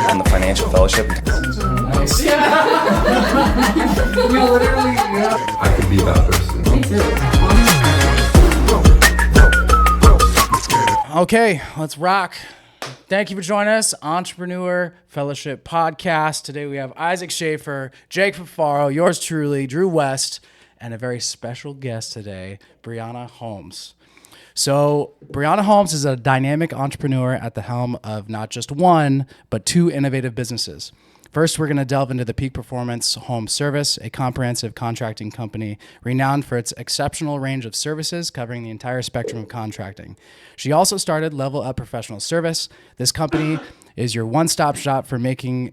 On the financial fellowship. Nice. We literally, I could be that person. Me too. Okay, let's rock. Thank you for joining us, Entrepreneur Fellowship Podcast. Today we have Isaac Schaefer, Jake Fafaro, yours truly, Drew West, and a very special guest today, Briana Holmes. So Briana Holmes is a dynamic entrepreneur at the helm of not just one, but two innovative businesses. First, we're going to delve into the Peak Performance Home Service, a comprehensive contracting company renowned for its exceptional range of services covering the entire spectrum of contracting. She also started Level Up Professional Service. This company is your one-stop shop for making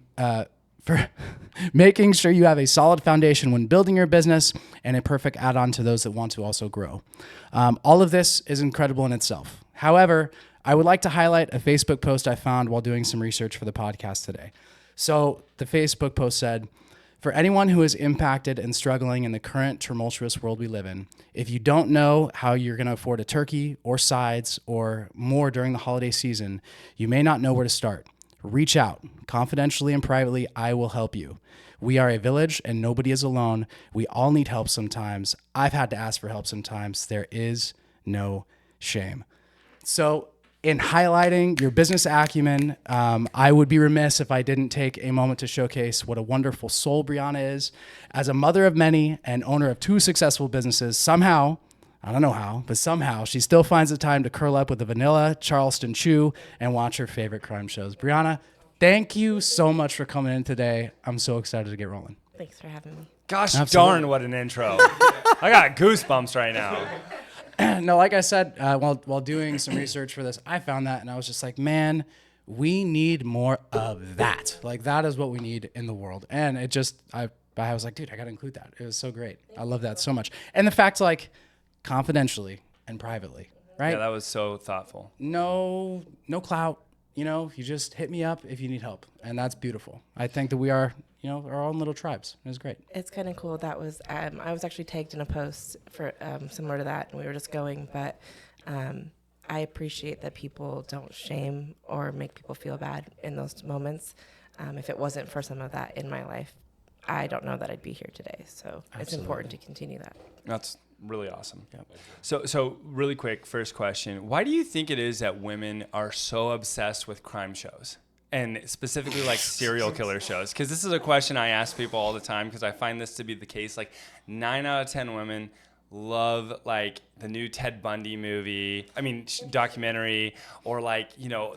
sure you have a solid foundation when building your business and a perfect add-on to those that want to also grow. All of this is incredible in itself. However, I would like to highlight a Facebook post I found while doing some research for the podcast today. So the Facebook post said, for anyone who is impacted and struggling in the current tumultuous world we live in, if you don't know how you're going to afford a turkey or sides or more during the holiday season, you may not know where to start. Reach out. Confidentially and privately, I will help you. We are a village and nobody is alone. We all need help sometimes. I've had to ask for help sometimes. There is no shame. So in highlighting your business acumen, I would be remiss if I didn't take a moment to showcase what a wonderful soul Briana is. As a mother of many and owner of two successful businesses, somehow, I don't know how, but somehow she still finds the time to curl up with a vanilla Charleston chew and watch her favorite crime shows. Briana, thank you so much for coming in today. I'm so excited to get rolling. Thanks for having me. Gosh Absolutely. darn, what an intro. I got goosebumps right now. No, like I said, while doing some research for this, I found that and I was just like, man, we need more of that. Like that is what we need in the world. And it just, I was like, dude, I got to include that. It was so great. I love that so much. And the fact like confidentially and privately, right? Yeah, that was so thoughtful. No clout, you just hit me up if you need help. And that's beautiful. I think that we are, our own little tribes. It was great. It's kind of cool. That was I was actually tagged in a post for similar to that, and we were just going. But I appreciate that people don't shame or make people feel bad in those moments. If it wasn't for some of that in my life, I don't know that I'd be here today. So It's important to continue that. That's really awesome. Yep. So really quick, first question. Why do you think it is that women are so obsessed with crime shows? And specifically like serial killer shows? Because this is a question I ask people all the time because I find this to be the case. Like 9 out of 10 women love like the new Ted Bundy documentary, or like,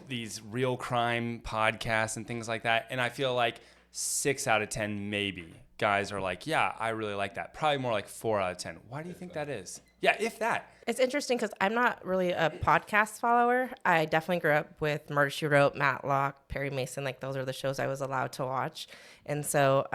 these real crime podcasts and things like that. And I feel like 6 out of 10 maybe guys are like, yeah, I really like that. Probably more like 4 out of 10. Why do you think that is? Yeah, if that. It's interesting because I'm not really a podcast follower. I definitely grew up with Murder, She Wrote, Matlock, Perry Mason. Like those are the shows I was allowed to watch. And so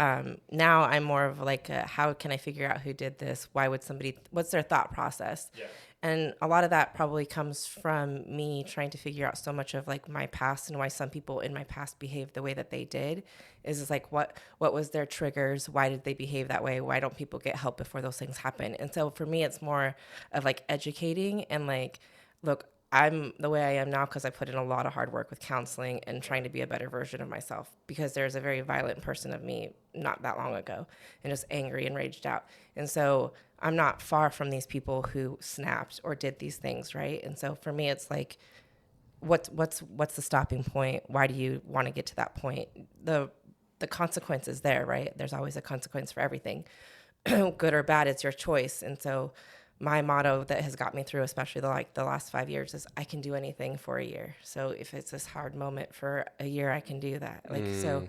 now I'm more of like, how can I figure out who did this? What's their thought process? Yeah. And a lot of that probably comes from me trying to figure out so much of like my past and why some people in my past behaved the way that they did. Is like what was their triggers? Why did they behave that way? Why don't people get help before those things happen? And so for me, it's more of like educating and like, look, I'm the way I am now because I put in a lot of hard work with counseling and trying to be a better version of myself, because there's a very violent person of me not that long ago and just angry and raged out. And so I'm not far from these people who snapped or did these things, right? And so for me, it's like, what's the stopping point? Why do you want to get to that point? The consequence is there, right? There's always a consequence for everything. Good or bad, it's your choice. And so my motto that has got me through, especially the last 5 years, is I can do anything for a year. So if it's this hard moment for a year, I can do that. So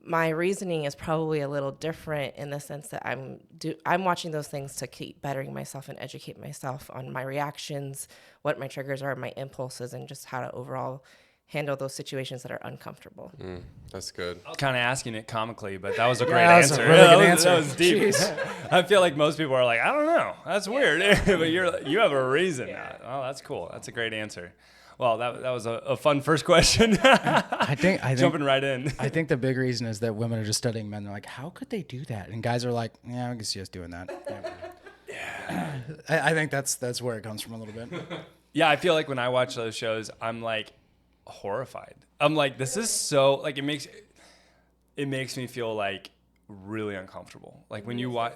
my reasoning is probably a little different in the sense that I'm watching those things to keep bettering myself and educate myself on my reactions, what my triggers are, my impulses, and just how to overall handle those situations that are uncomfortable. That's good. I was kind of asking it comically, but that was a great that was answer. a really good answer. That was deep. I feel like most people are like, I don't know. That's weird. But you have a reason. Yeah. Oh, that's cool. That's a great answer. Well, that was a fun first question. I think jumping right in. I think the big reason is that women are just studying men. They're like, how could they do that? And guys are like, yeah, I can see us doing that. Yeah. I think that's where it comes from a little bit. Yeah, I feel like when I watch those shows, I'm like horrified. I'm like, this is so like it makes me feel like really uncomfortable. Like when you watch,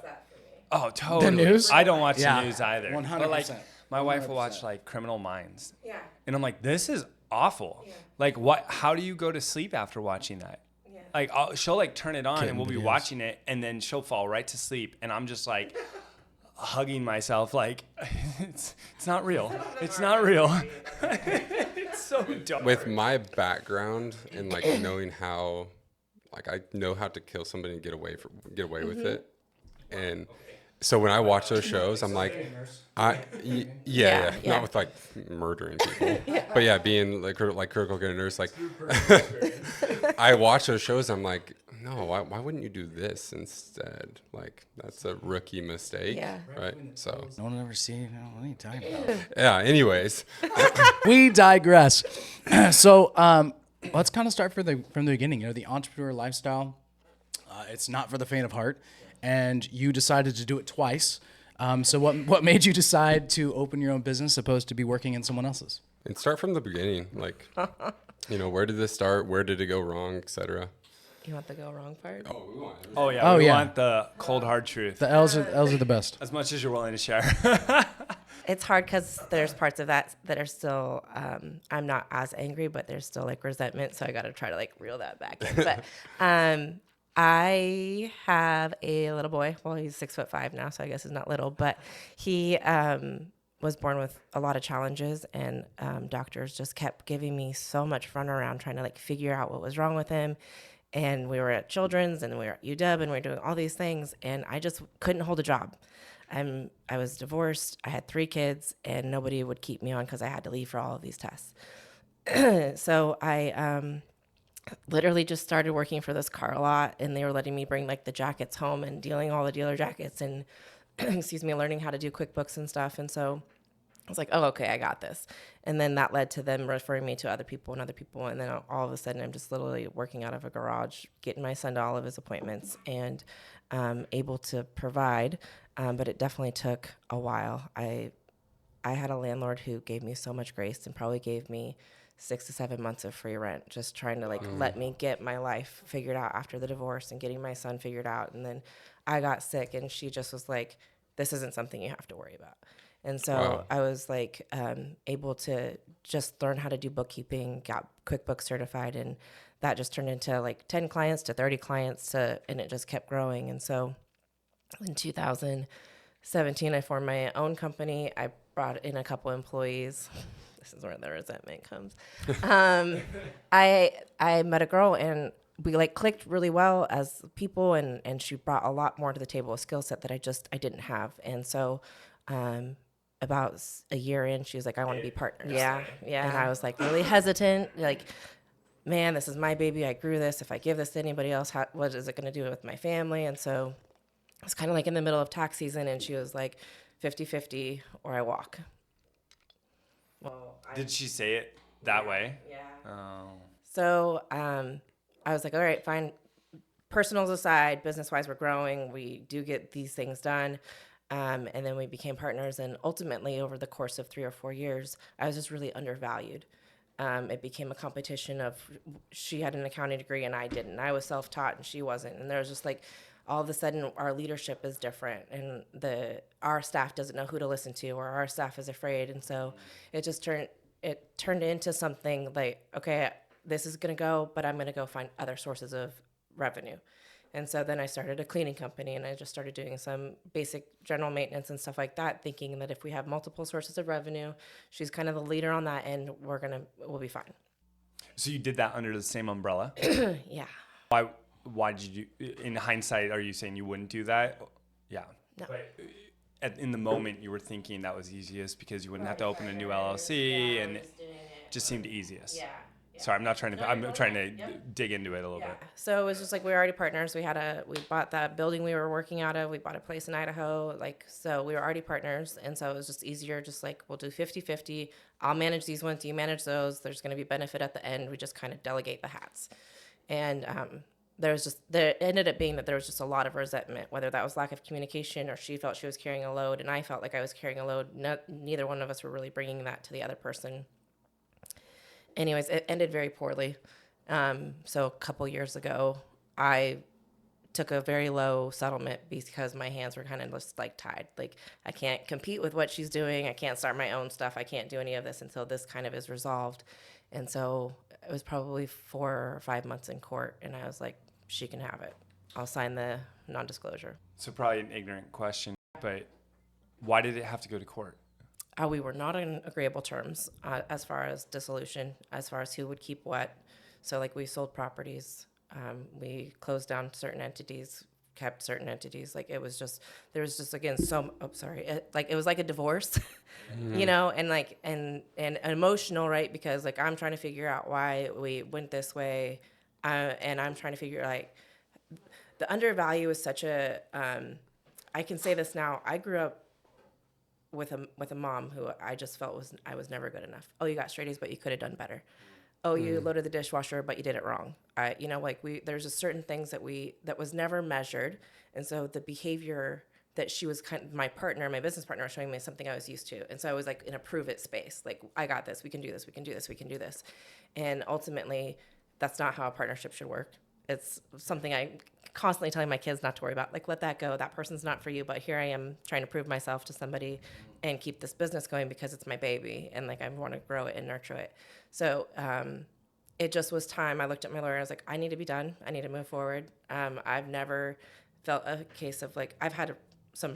oh, totally. The news? I don't watch Yeah. the news either. 100%. But like my wife will 100%. watch like Criminal Minds. Yeah. And I'm like, this is awful. Yeah. Like what? How do you go to sleep after watching that? Yeah. Like she'll like turn it on and we'll be watching it, and then she'll fall right to sleep, and I'm just like hugging myself, like it's not real. It's not real. It's so dark. With my background and like knowing how, like I know how to kill somebody and get away with it, and so when I watch those shows, I'm like, yeah, not with like murdering people, but yeah, being like critical care nurse. Like, I watch those shows, I'm like, no, why wouldn't you do this instead? Like, that's a rookie mistake, right? So No one ever seen. What are you talking about? yeah. Anyways, We digress. So let's kind of start from the beginning. You know, the entrepreneur lifestyle. It's not for the faint of heart, and you decided to do it twice. So what made you decide to open your own business opposed to be working in someone else's? and start from the beginning. Like, where did this start? Where did it go wrong, etc. You want the go wrong part? Oh yeah. Oh, we yeah. want the cold hard truth. The L's are the best. As much as you're willing to share. It's hard because there's parts of that are still, I'm not as angry, but there's still like resentment. So I got to try to like reel that back in. But I have a little boy. Well, he's 6'5" now, so I guess he's not little, but he was born with a lot of challenges, and doctors just kept giving me so much runaround trying to like figure out what was wrong with him. And we were at Children's, and we were at UW, and we were doing all these things, and I just couldn't hold a job. I was divorced. I had 3 kids, and nobody would keep me on because I had to leave for all of these tests. So I literally just started working for this car lot, and they were letting me bring like the jackets home and dealing all the dealer jackets and learning how to do QuickBooks and stuff. And so I was like, oh, okay, I got this. And then that led to them referring me to other people. And then all of a sudden I'm just literally working out of a garage, getting my son to all of his appointments, and able to provide. But it definitely took a while. I had a landlord who gave me so much grace and probably gave me 6 to 7 months of free rent, just trying to let me get my life figured out after the divorce and getting my son figured out. And then I got sick, and she just was like, this isn't something you have to worry about. And so I was like able to just learn how to do bookkeeping, got QuickBooks certified, and that just turned into like 10 clients to 30 clients and it just kept growing. And so in 2017, I formed my own company. I brought in a couple employees. This is where the resentment comes. I met a girl, and we like clicked really well as people, and she brought a lot more to the table, a skill set that I didn't have. And so about a year in, she was like, I want to be partners. Yeah. And I was like really hesitant, like, man, this is my baby. I grew this. If I give this to anybody else, what is it going to do with my family? And so it's kind of like in the middle of tax season, and she was like 50-50 or I walk. Well, Did she say it that way? Yeah. Oh. So I was like, all right, fine. Personals aside, business-wise, we're growing. We do get these things done. And then we became partners. And ultimately, over the course of 3 or 4 years, I was just really undervalued. It became a competition of she had an accounting degree and I didn't. I was self-taught and she wasn't. And there was just like, all of a sudden, our leadership is different, and our staff doesn't know who to listen to, or our staff is afraid. And so it just turned into something like, okay, this is going to go, but I'm going to go find other sources of revenue. And so then I started a cleaning company, and I just started doing some basic general maintenance and stuff like that, thinking that if we have multiple sources of revenue, she's kind of the leader on that end, we'll be fine. So you did that under the same umbrella? Yeah. Why did you, in hindsight, are you saying you wouldn't do that? Yeah. No. But in the moment, you were thinking that was easiest because you wouldn't have to open a new LLC, and it just seemed easiest. Yeah. Sorry, I'm trying to dig into it a little bit. So it was just like we were already partners. We bought that building we were working out of. We bought a place in Idaho. So we were already partners. And so it was just easier, just like, we'll do 50-50. I'll manage these ones. You manage those. There's going to be benefit at the end. We just kind of delegate the hats. And there ended up being that there was just a lot of resentment, whether that was lack of communication or she felt she was carrying a load and I felt like I was carrying a load. Neither one of us were really bringing that to the other person. Anyways, it ended very poorly. So a couple years ago, I took a very low settlement because my hands were kind of just like tied. Like, I can't compete with what she's doing. I can't start my own stuff. I can't do any of this until this kind of is resolved. And so it was probably 4 or 5 months in court. And I was like, she can have it. I'll sign the non-disclosure. So probably an ignorant question, but why did it have to go to court? We were not on agreeable terms as far as dissolution, as far as who would keep what. So like we sold properties. We closed down certain entities, kept certain entities. Like it was just, there was just, again, it was like a divorce, you know, and like, and emotional, right? Because like, I'm trying to figure out why we went this way. And I'm trying to figure like the undervalue is such a, I can say this now. I grew up with a mom who I just felt I was never good enough. Oh, you got straight A's, but you could have done better. Oh, you loaded the dishwasher, but you did it wrong. There's just certain things that was never measured. And so the behavior that she was my business partner was showing me something I was used to. And so I was like in a prove it space. Like, I got this, we can do this, we can do this, we can do this. And ultimately that's not how a partnership should work. It's something I constantly telling my kids not to worry about. Like, let that go. That person's not for you. But here I am trying to prove myself to somebody and keep this business going because it's my baby. And like, I want to grow it and nurture it. So it just was time. I looked at my lawyer. I was like, I need to be done. I need to move forward. I've never felt a case of like, I've had some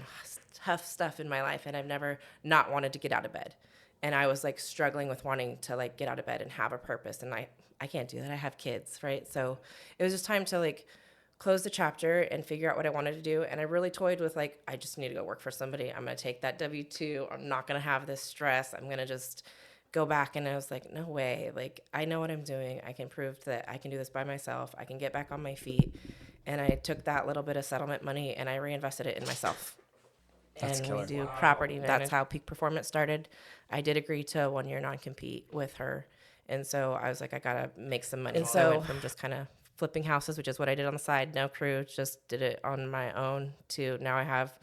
tough stuff in my life and I've never not wanted to get out of bed. And I was like struggling with wanting to like get out of bed and have a purpose. And I can't do that. I have kids, right? So it was just time to like close the chapter and figure out what I wanted to do. And I really toyed with like, I just need to go work for somebody. I'm going to take that W-2. I'm not going to have this stress. I'm going to just go back. And I was like, no way. Like, I know what I'm doing. I can prove that I can do this by myself. I can get back on my feet. And I took that little bit of settlement money and I reinvested it in myself. That's and killer. we do property management. That's how Peak Performance started. I did agree to a 1-year non-compete with her. And so I was like, I got to make some money. And so I went from just kind of flipping houses, which is what I did on the side, no crew, just did it on my own, to now I have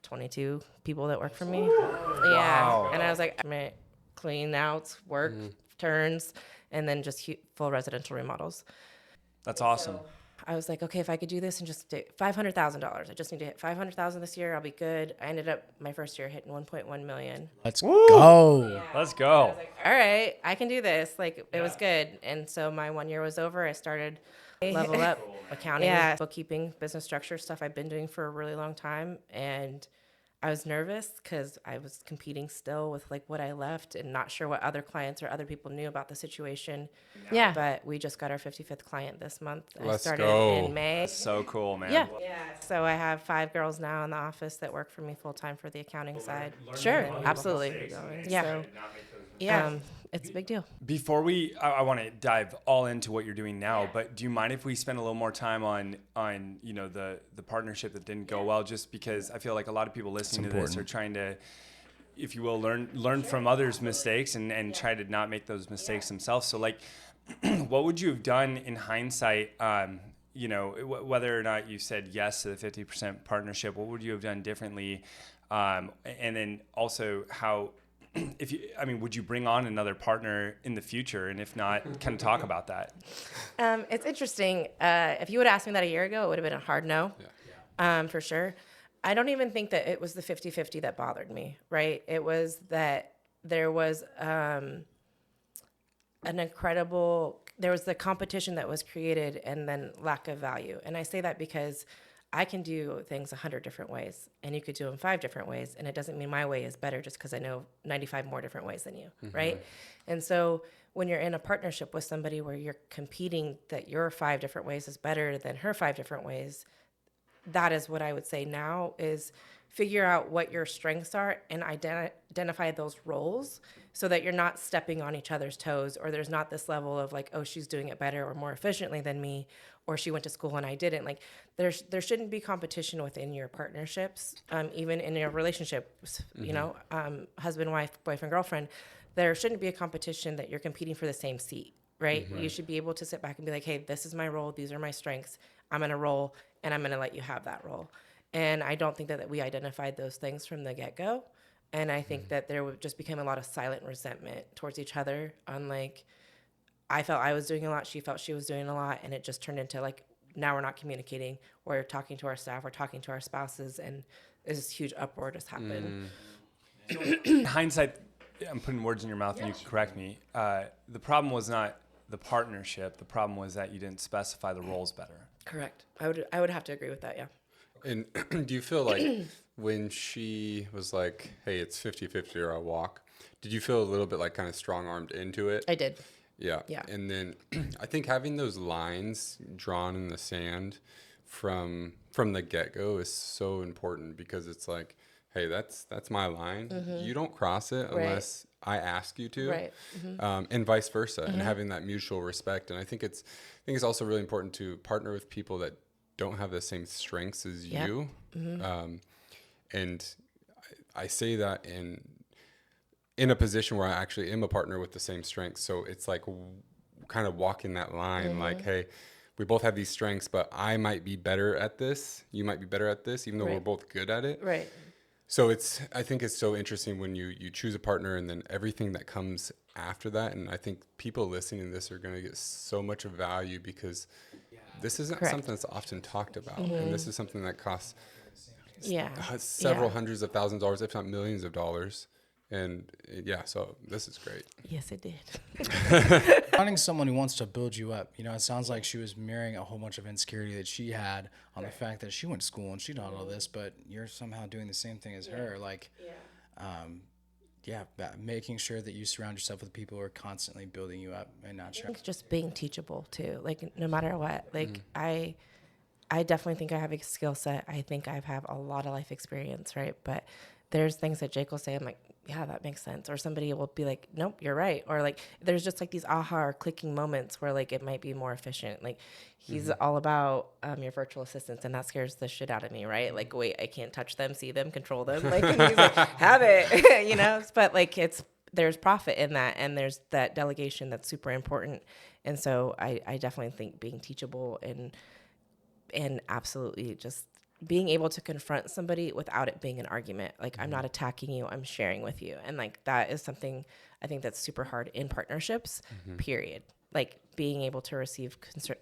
22 people that work for me. Yeah. Wow. And I was like, I'm clean outs, work, turns, and then just full residential remodels. That's awesome. So I was like, okay, if I could do this and just do $500,000, I just need to hit 500,000 this year. I'll be good. I ended up my first year hitting 1.1 million. Let's go. Yeah. Let's go. I was like, all right, I can do this. Like, it was good. And so my 1 year was over. I started level up accounting, bookkeeping, business structure, stuff I've been doing for a really long time. And I was nervous because I was competing still with like what I left and not sure what other clients or other people knew about the situation. Yeah. But we just got our 55th client this month. I started in May. That's so cool, man. Yeah. So I have 5 girls now in the office that work for me full time for the accounting side. Sure. Absolutely. Yeah. Yeah. It's a big deal. Before I want to dive all into what you're doing now, but do you mind if we spend a little more time on the partnership that didn't go well? Just because I feel like a lot of people listening to this are trying to, if you will, learn from others' mistakes and try to not make those mistakes themselves. So like, what would you have done in hindsight? Whether or not you said yes to the 50% partnership, what would you have done differently? And then also how. Would you bring on another partner in the future? And if not, kind of talk about that. It's interesting. If you would ask me that a year ago, it would have been a hard no, for sure. I don't even think that it was the 50-50 that bothered me, right? It was that there was there was the competition that was created and then lack of value. And I say that because I can do things 100 different ways, and you could do them 5 different ways, and it doesn't mean my way is better just because I know 95 more different ways than you, right? And so when you're in a partnership with somebody where you're competing that your 5 different ways is better than her 5 different ways, that is what I would say now is figure out what your strengths are and identify those roles so that you're not stepping on each other's toes, or there's not this level of like, oh, she's doing it better or more efficiently than me, or she went to school and I didn't. Like there shouldn't be competition within your partnerships, even in your relationships, husband, wife, boyfriend, girlfriend. There shouldn't be a competition that you're competing for the same seat, right? You should be able to sit back and be like, hey, this is my role. These are my strengths. I'm going to roll, and I'm going to let you have that role. And I don't think that we identified those things from the get-go. And I think that there just became a lot of silent resentment towards each other on like, I felt I was doing a lot. She felt she was doing a lot. And it just turned into like, now we're not communicating. We're talking to our staff. We're talking to our spouses. And this huge uproar just happened. In hindsight, I'm putting words in your mouth and you can correct me. The problem was not the partnership. The problem was that you didn't specify the roles better. Correct. I would have to agree with that. Yeah. And do you feel like when she was like, hey, it's 50-50 or I walk, did you feel a little bit like kind of strong-armed into it? I did. Yeah. Yeah. And then I think having those lines drawn in the sand from the get-go is so important, because it's like, hey, that's my line. You don't cross it unless I ask you to. Right. And vice versa, and having that mutual respect. And I think it's also really important to partner with people that don't have the same strengths as you. And I say that in a position where I actually am a partner with the same strengths. So it's like kind of walking that line, like, hey, we both have these strengths, but I might be better at this. You might be better at this, even though we're both good at it. Right. So I think it's so interesting when you choose a partner and then everything that comes after that. And I think people listening to this are going to get so much value, because this isn't something that's often talked about. And this is something that costs several hundreds of thousands of dollars, if not millions of dollars. And so this is great. Yes, it did. Finding someone who wants to build you up, it sounds like she was mirroring a whole bunch of insecurity that she had on the fact that she went to school and she did all this, but you're somehow doing the same thing as her. Like, making sure that you surround yourself with people who are constantly building you up and not sure. Just being teachable too. Like, no matter what, like I definitely think I have a skill set. I think I have a lot of life experience, right? But there's things that Jake will say, I'm like, yeah, that makes sense. Or somebody will be like, nope, you're right. Or like, there's just like these aha or clicking moments where like it might be more efficient. Like, he's all about your virtual assistants, and that scares the shit out of me, right? Like, wait, I can't touch them, see them, control them. Like, and he's like, have it, But like, there's profit in that, and there's that delegation that's super important. And so I definitely think being teachable and absolutely just being able to confront somebody without it being an argument. Like, I'm not attacking you, I'm sharing with you. And like, that is something I think that's super hard in partnerships, period. Like, being able to receive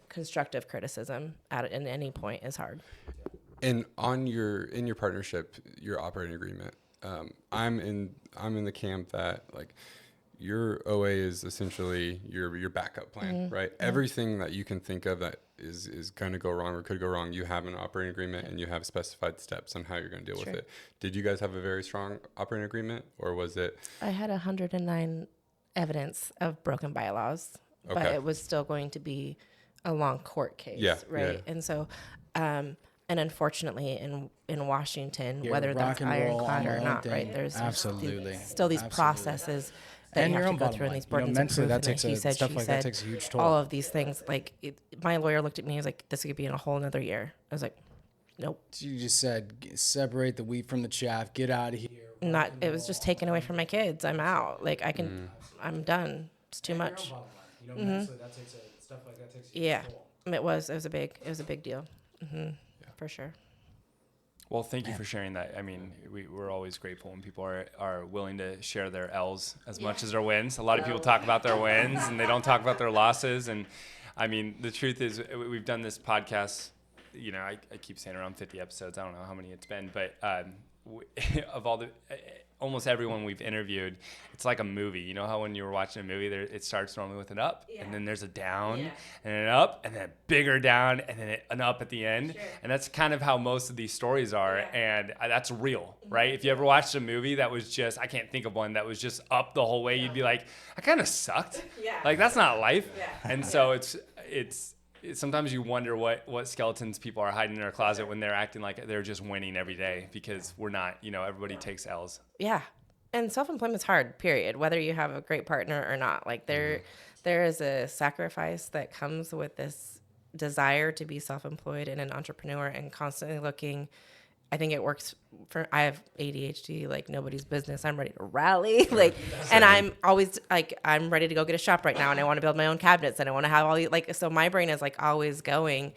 constructive criticism at any point is hard. And in your partnership, your operating agreement, I'm in the camp that like your OA is essentially your backup plan, right? Everything that you can think of that is going to go wrong or could go wrong, you have an operating agreement and you have specified steps on how you're going to deal with it. Did you guys have a very strong operating agreement, or was it? I had 109 evidence of broken bylaws, but it was still going to be a long court case, right? Yeah. And so, and unfortunately in Washington, whether that's ironclad or not, right? There's still these processes that you have to go through, and these burdens of proof, and he said, she said, that takes a huge toll. All of these things, like my lawyer looked at me and was like, this could be in a whole another year. I was like, nope. You just said, separate the wheat from the chaff, get out of here. It was just taken away from my kids. I'm out. Like, I'm done. It's too much. Mentally, that takes stuff like that takes a huge toll. It was a big deal. For sure. Well, thank you for sharing that. I mean, we're always grateful when people are willing to share their L's as much as their wins. A lot of people talk about their wins and they don't talk about their losses. And I mean, the truth is, we've done this podcast, I keep saying around 50 episodes. I don't know how many it's been, but of all almost everyone we've interviewed, it's like a movie. You know how when you were watching a movie, it starts normally with an up, and then there's a down, and an up, and then a bigger down, and then an up at the end. Sure. And that's kind of how most of these stories are, and that's real, right? If you ever watched a movie that was just, I can't think of one that was just up the whole way, you'd be like, I kind of sucked. Like, that's not life. And so it's sometimes you wonder what skeletons people are hiding in their closet when they're acting like they're just winning every day, because we're not, everybody takes L's. Yeah. And self-employment's hard, period, whether you have a great partner or not. Like, there is a sacrifice that comes with this desire to be self-employed and an entrepreneur and constantly looking I think it works for, I have ADHD, like nobody's business. I'm ready to rally. Like, and I'm always like, I'm ready to go get a shop right now. And I want to build my own cabinets and I want to have all these, like, so my brain is like always going.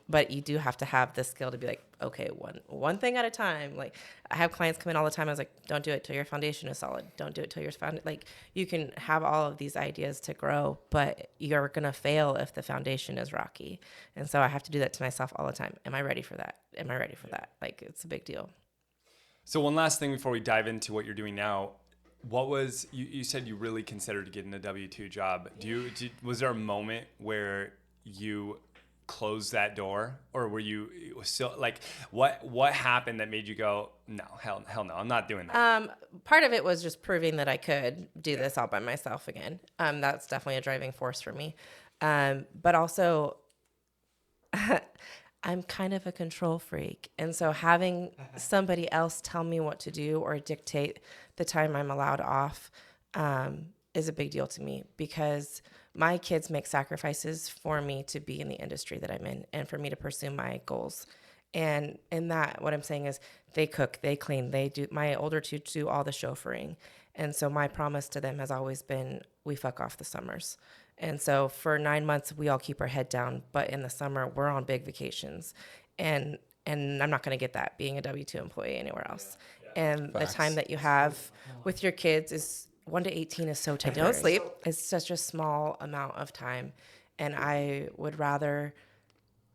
But you do have to have the skill to be like, okay, one thing at a time. Like I have clients come in all the time. I was like, don't do it till your foundation is solid. Don't do it till your like you can have all of these ideas to grow, but you're going to fail if the foundation is rocky. And so I have to do that to myself all the time. Am I ready for that? Am I ready for that? Like it's a big deal. So one last thing before we dive into what you're doing now, what was, you said you really considered getting a W-2 job. Was there a moment where you close that door, or were you still like, what happened that made you go, no, hell no, I'm not doing that? Part of it was just proving that I could do this all by myself again. That's definitely a driving force for me. But also I'm kind of a control freak. And so having somebody else tell me what to do or dictate the time I'm allowed off, is a big deal to me, because my kids make sacrifices for me to be in the industry that I'm in and for me to pursue my goals. And in that, what I'm saying is they cook, they clean, they do, my older two do all the chauffeuring. And so my promise to them has always been, we fuck off the summers. And so for 9 months, we all keep our head down, but in the summer, we're on big vacations. And I'm not going to get that being a W-2 employee anywhere else. And Facts. the time that you have with your kids is 1 to 18 is so temporary. Don't sleep. It's such a small amount of time. And I would rather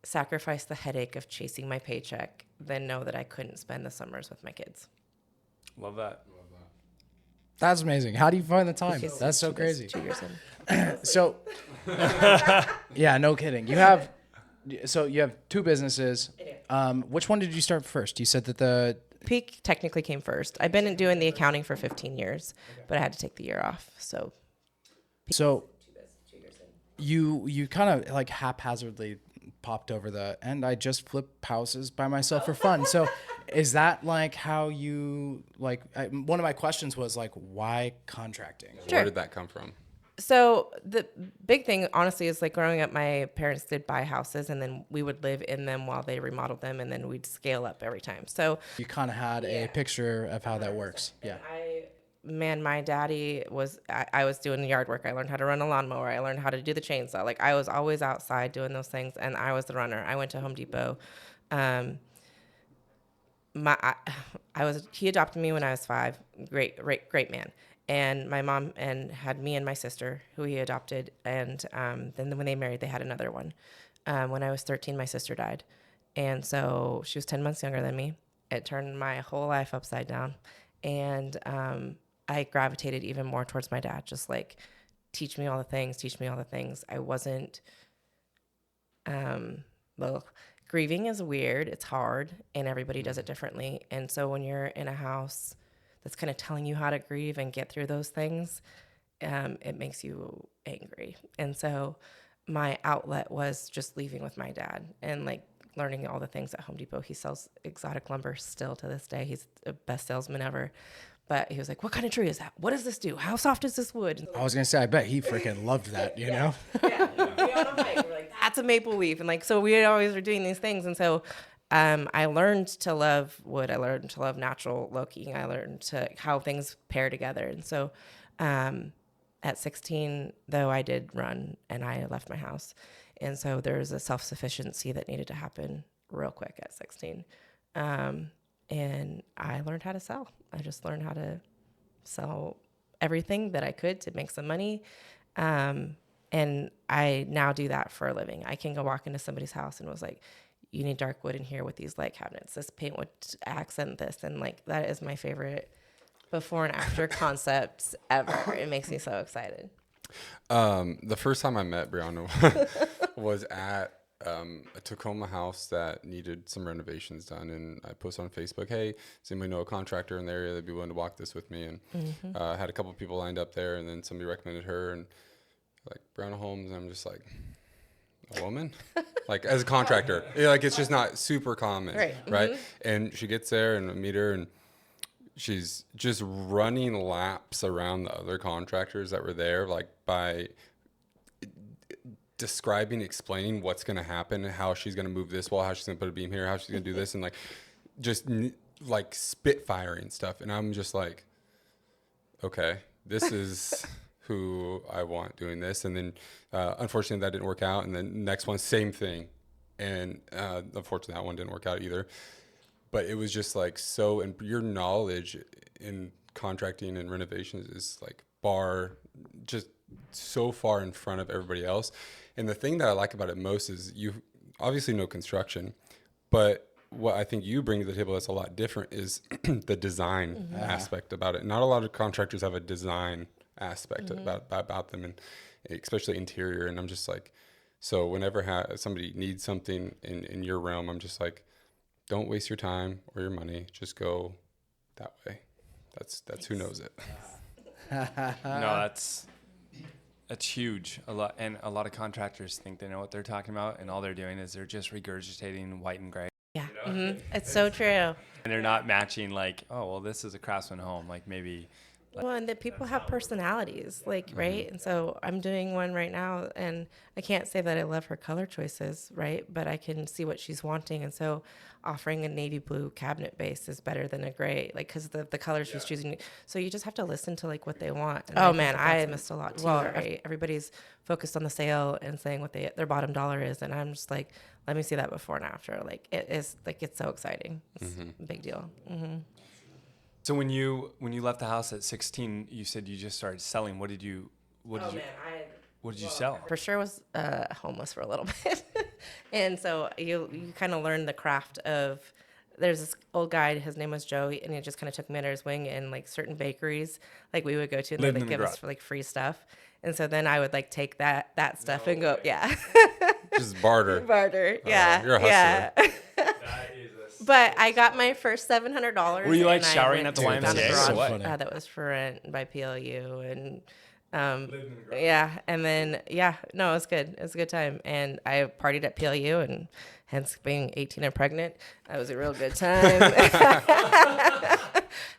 sacrifice the headache of chasing my paycheck than know that I couldn't spend the summers with my kids. Love that. That's amazing. How do you find the time? That's so crazy. 2 years in. So, yeah, no kidding. You have 2 businesses. Which one did you start first? You said that the Peak technically came first. I've been doing the accounting for 15 years, but I had to take the year off. So you kind of like haphazardly popped over and I just flip houses by myself for fun. So is that like how you one of my questions was like, why contracting? Sure. Where did that come from? So the big thing, honestly, is like growing up, my parents did buy houses and then we would live in them while they remodeled them, and then we'd scale up every time. So You kind of had a picture of how that works. Yeah. My daddy was, I was doing the yard work. I learned how to run a lawnmower. I learned how to do the chainsaw. Like I was always outside doing those things, and I was the runner. I went to Home Depot. He adopted me when I was 5. Great man. And my mom had me and my sister, who he adopted. And then when they married, they had another one. When I was 13, my sister died. And so she was 10 months younger than me. It turned my whole life upside down. And I gravitated even more towards my dad, just like, teach me all the things. I wasn't, grieving is weird. It's hard, and everybody does it differently. And so when you're in a house that's kind of telling you how to grieve and get through those things, it makes you angry. And so my outlet was just leaving with my dad and like learning all the things at Home Depot. He sells exotic lumber still to this day. He's the best salesman ever. But he was like, what kind of tree is that? What does this do? How soft is this wood? I was going to say, I bet he freaking loved that, you know? Yeah. We on a hike. We're like, that's a maple leaf. And like, so we always were doing these things. And so I learned to love wood. I learned to love natural looking. I learned how things pair together. And so at 16, though, I did run and I left my house. And so there was a self-sufficiency that needed to happen real quick at 16. And I learned how to sell. I just learned how to sell everything that I could to make some money. And I now do that for a living. I can go walk into somebody's house and was like, you need dark wood in here with these light cabinets. This paint would accent this. And like, that is my favorite before and after concepts ever. It makes me so excited. The first time I met Briana was at a Tacoma house that needed some renovations done, and I posted on Facebook, hey, does anybody know a contractor in the area that'd be willing to walk this with me? And I had a couple of people lined up there, and then somebody recommended her, and like Briana Holmes, and I'm just like, a woman? Like as a contractor, like it's just not super common, right? And she gets there and I meet her, and she's just running laps around the other contractors that were there, like by describing, explaining what's going to happen, how she's going to move this wall, how she's going to put a beam here, how she's going to do this, and like just like spitfiring stuff. And I'm just like, okay, this is who I want doing this. And then unfortunately that didn't work out. And then next one, same thing. And unfortunately that one didn't work out either. But it was just like, so, and your knowledge in contracting and renovations is like just so far in front of everybody else. And the thing that I like about it most is you obviously know construction, but what I think you bring to the table that's a lot different is the design aspect about it. Not a lot of contractors have a design aspect about them, and especially interior. And I'm just like, so whenever somebody needs something in your realm, I'm just like, don't waste your time or your money. Just go that way. That's who knows it. No, that's huge. A lot of contractors think they know what they're talking about, and all they're doing is they're just regurgitating white and gray. Yeah, it's so true. And they're not matching like, oh, well, this is a Craftsman home. Like maybe. Well, and that people have personalities, like, right? And so I'm doing one right now, and I can't say that I love her color choices, right? But I can see what she's wanting. And so offering a navy blue cabinet base is better than a gray, like, because the color she's choosing. So you just have to listen to, like, what they want. And I missed a lot, too, right? Everybody's focused on the sale and saying what their bottom dollar is. And I'm just like, let me see that before and after. Like, it's so exciting. It's a big deal. So when you left the house at 16, you said you just started selling. What did you sell? For sure was homeless for a little bit. And so you kind of learn the craft of, there's this old guy, his name was Joe, and he just kind of took me under his wing, and like certain bakeries, like we would go to, and they would give us for like free stuff. And so then I would like take that stuff and go, Just barter. Yeah. You're a hustler. But I got my first $700. Were you like showering at the YMCA or what? That was for rent by PLU, and and then it was good. It was a good time, and I partied at PLU, and hence being 18 and pregnant, that was a real good time. Were you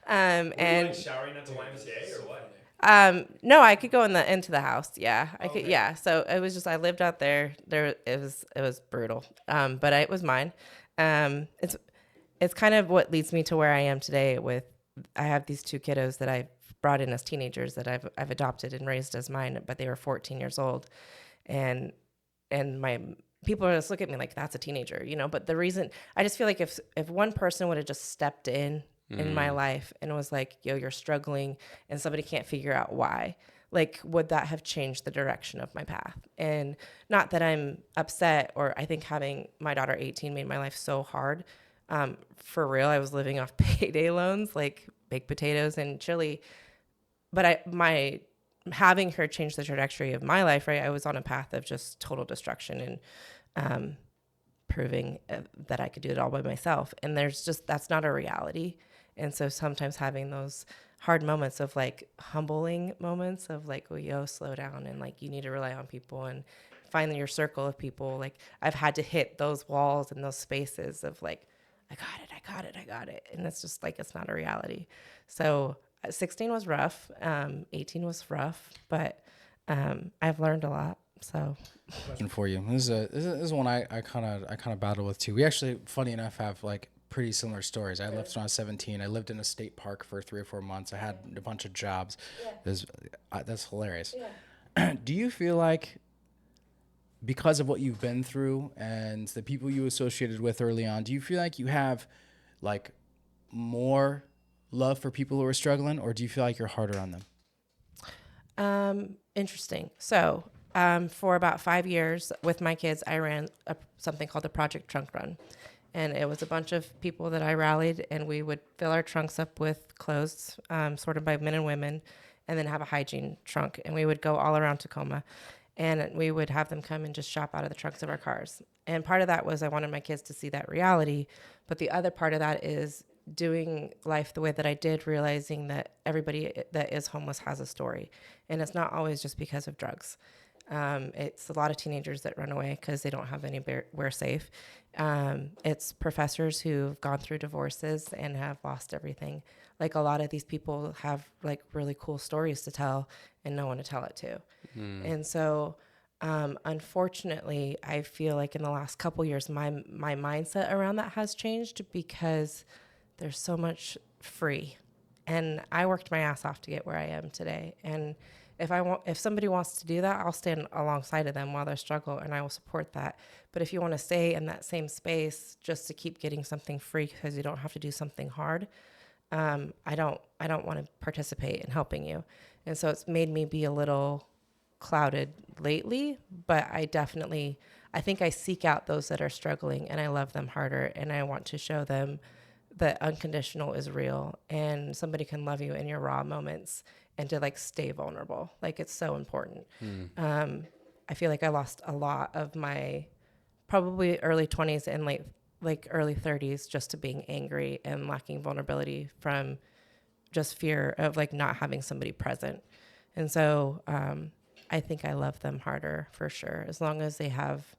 like showering at the YMCA or what? No, I could go into the house. Yeah, I could. Yeah, so it was just, I lived out there. It was brutal, but it was mine. It's kind of what leads me to where I am today. I have these two kiddos that I've brought in as teenagers that I've adopted and raised as mine, but they were 14 years old, and my people just look at me like, that's a teenager, But the reason, I just feel like if one person would have just stepped in my life and was like, yo, you're struggling, and somebody can't figure out why, like, would that have changed the direction of my path? And not that I'm upset, or I think having my daughter 18 made my life so hard. For real, I was living off payday loans, like baked potatoes and chili. But having her change the trajectory of my life, right? I was on a path of just total destruction and proving that I could do it all by myself. And that's not a reality. And so sometimes having those hard moments of like humbling moments of like, oh, yo, slow down, and like you need to rely on people and find your circle of people. Like I've had to hit those walls and those spaces of like, I got it. And it's just like, it's not a reality. So 16 was rough. 18 was rough, but I've learned a lot. So question for you. This is one I kind of battle with too. We actually, funny enough, have like pretty similar stories. I left when I was 17. I lived in a state park for 3 or 4 months. I had a bunch of jobs. That's hilarious. Yeah. Do you feel like, because of what you've been through and the people you associated with early on, do you feel like you have like more love for people who are struggling, or do you feel like you're harder on them? Interesting. So for about 5 years with my kids, I ran something called the Project Trunk Run. And it was a bunch of people that I rallied, and we would fill our trunks up with clothes, sorted by men and women, and then have a hygiene trunk. And we would go all around Tacoma, and we would have them come and just shop out of the trunks of our cars. And part of that was I wanted my kids to see that reality. But the other part of that is doing life the way that I did, realizing that everybody that is homeless has a story. And it's not always just because of drugs. It's a lot of teenagers that run away because they don't have anywhere safe. It's professors who've gone through divorces and have lost everything. Like a lot of these people have like really cool stories to tell and no one to tell it to. And so Unfortunately, I feel like in the last couple years, my mindset around that has changed because there's so much free, and I worked my ass off to get where I am today. And if somebody wants to do that, I'll stand alongside of them while they struggle, and I will support that. But if you want to stay in that same space just to keep getting something free because you don't have to do something hard, I don't want to participate in helping you. And so it's made me be a little clouded lately, but I think I seek out those that are struggling, and I love them harder, and I want to show them that unconditional is real and somebody can love you in your raw moments, and to like stay vulnerable. Like, it's so important. I feel like I lost a lot of my probably early 20s and like early 30s just to being angry and lacking vulnerability from just fear of like not having somebody present. And so I think I love them harder for sure, as long as they have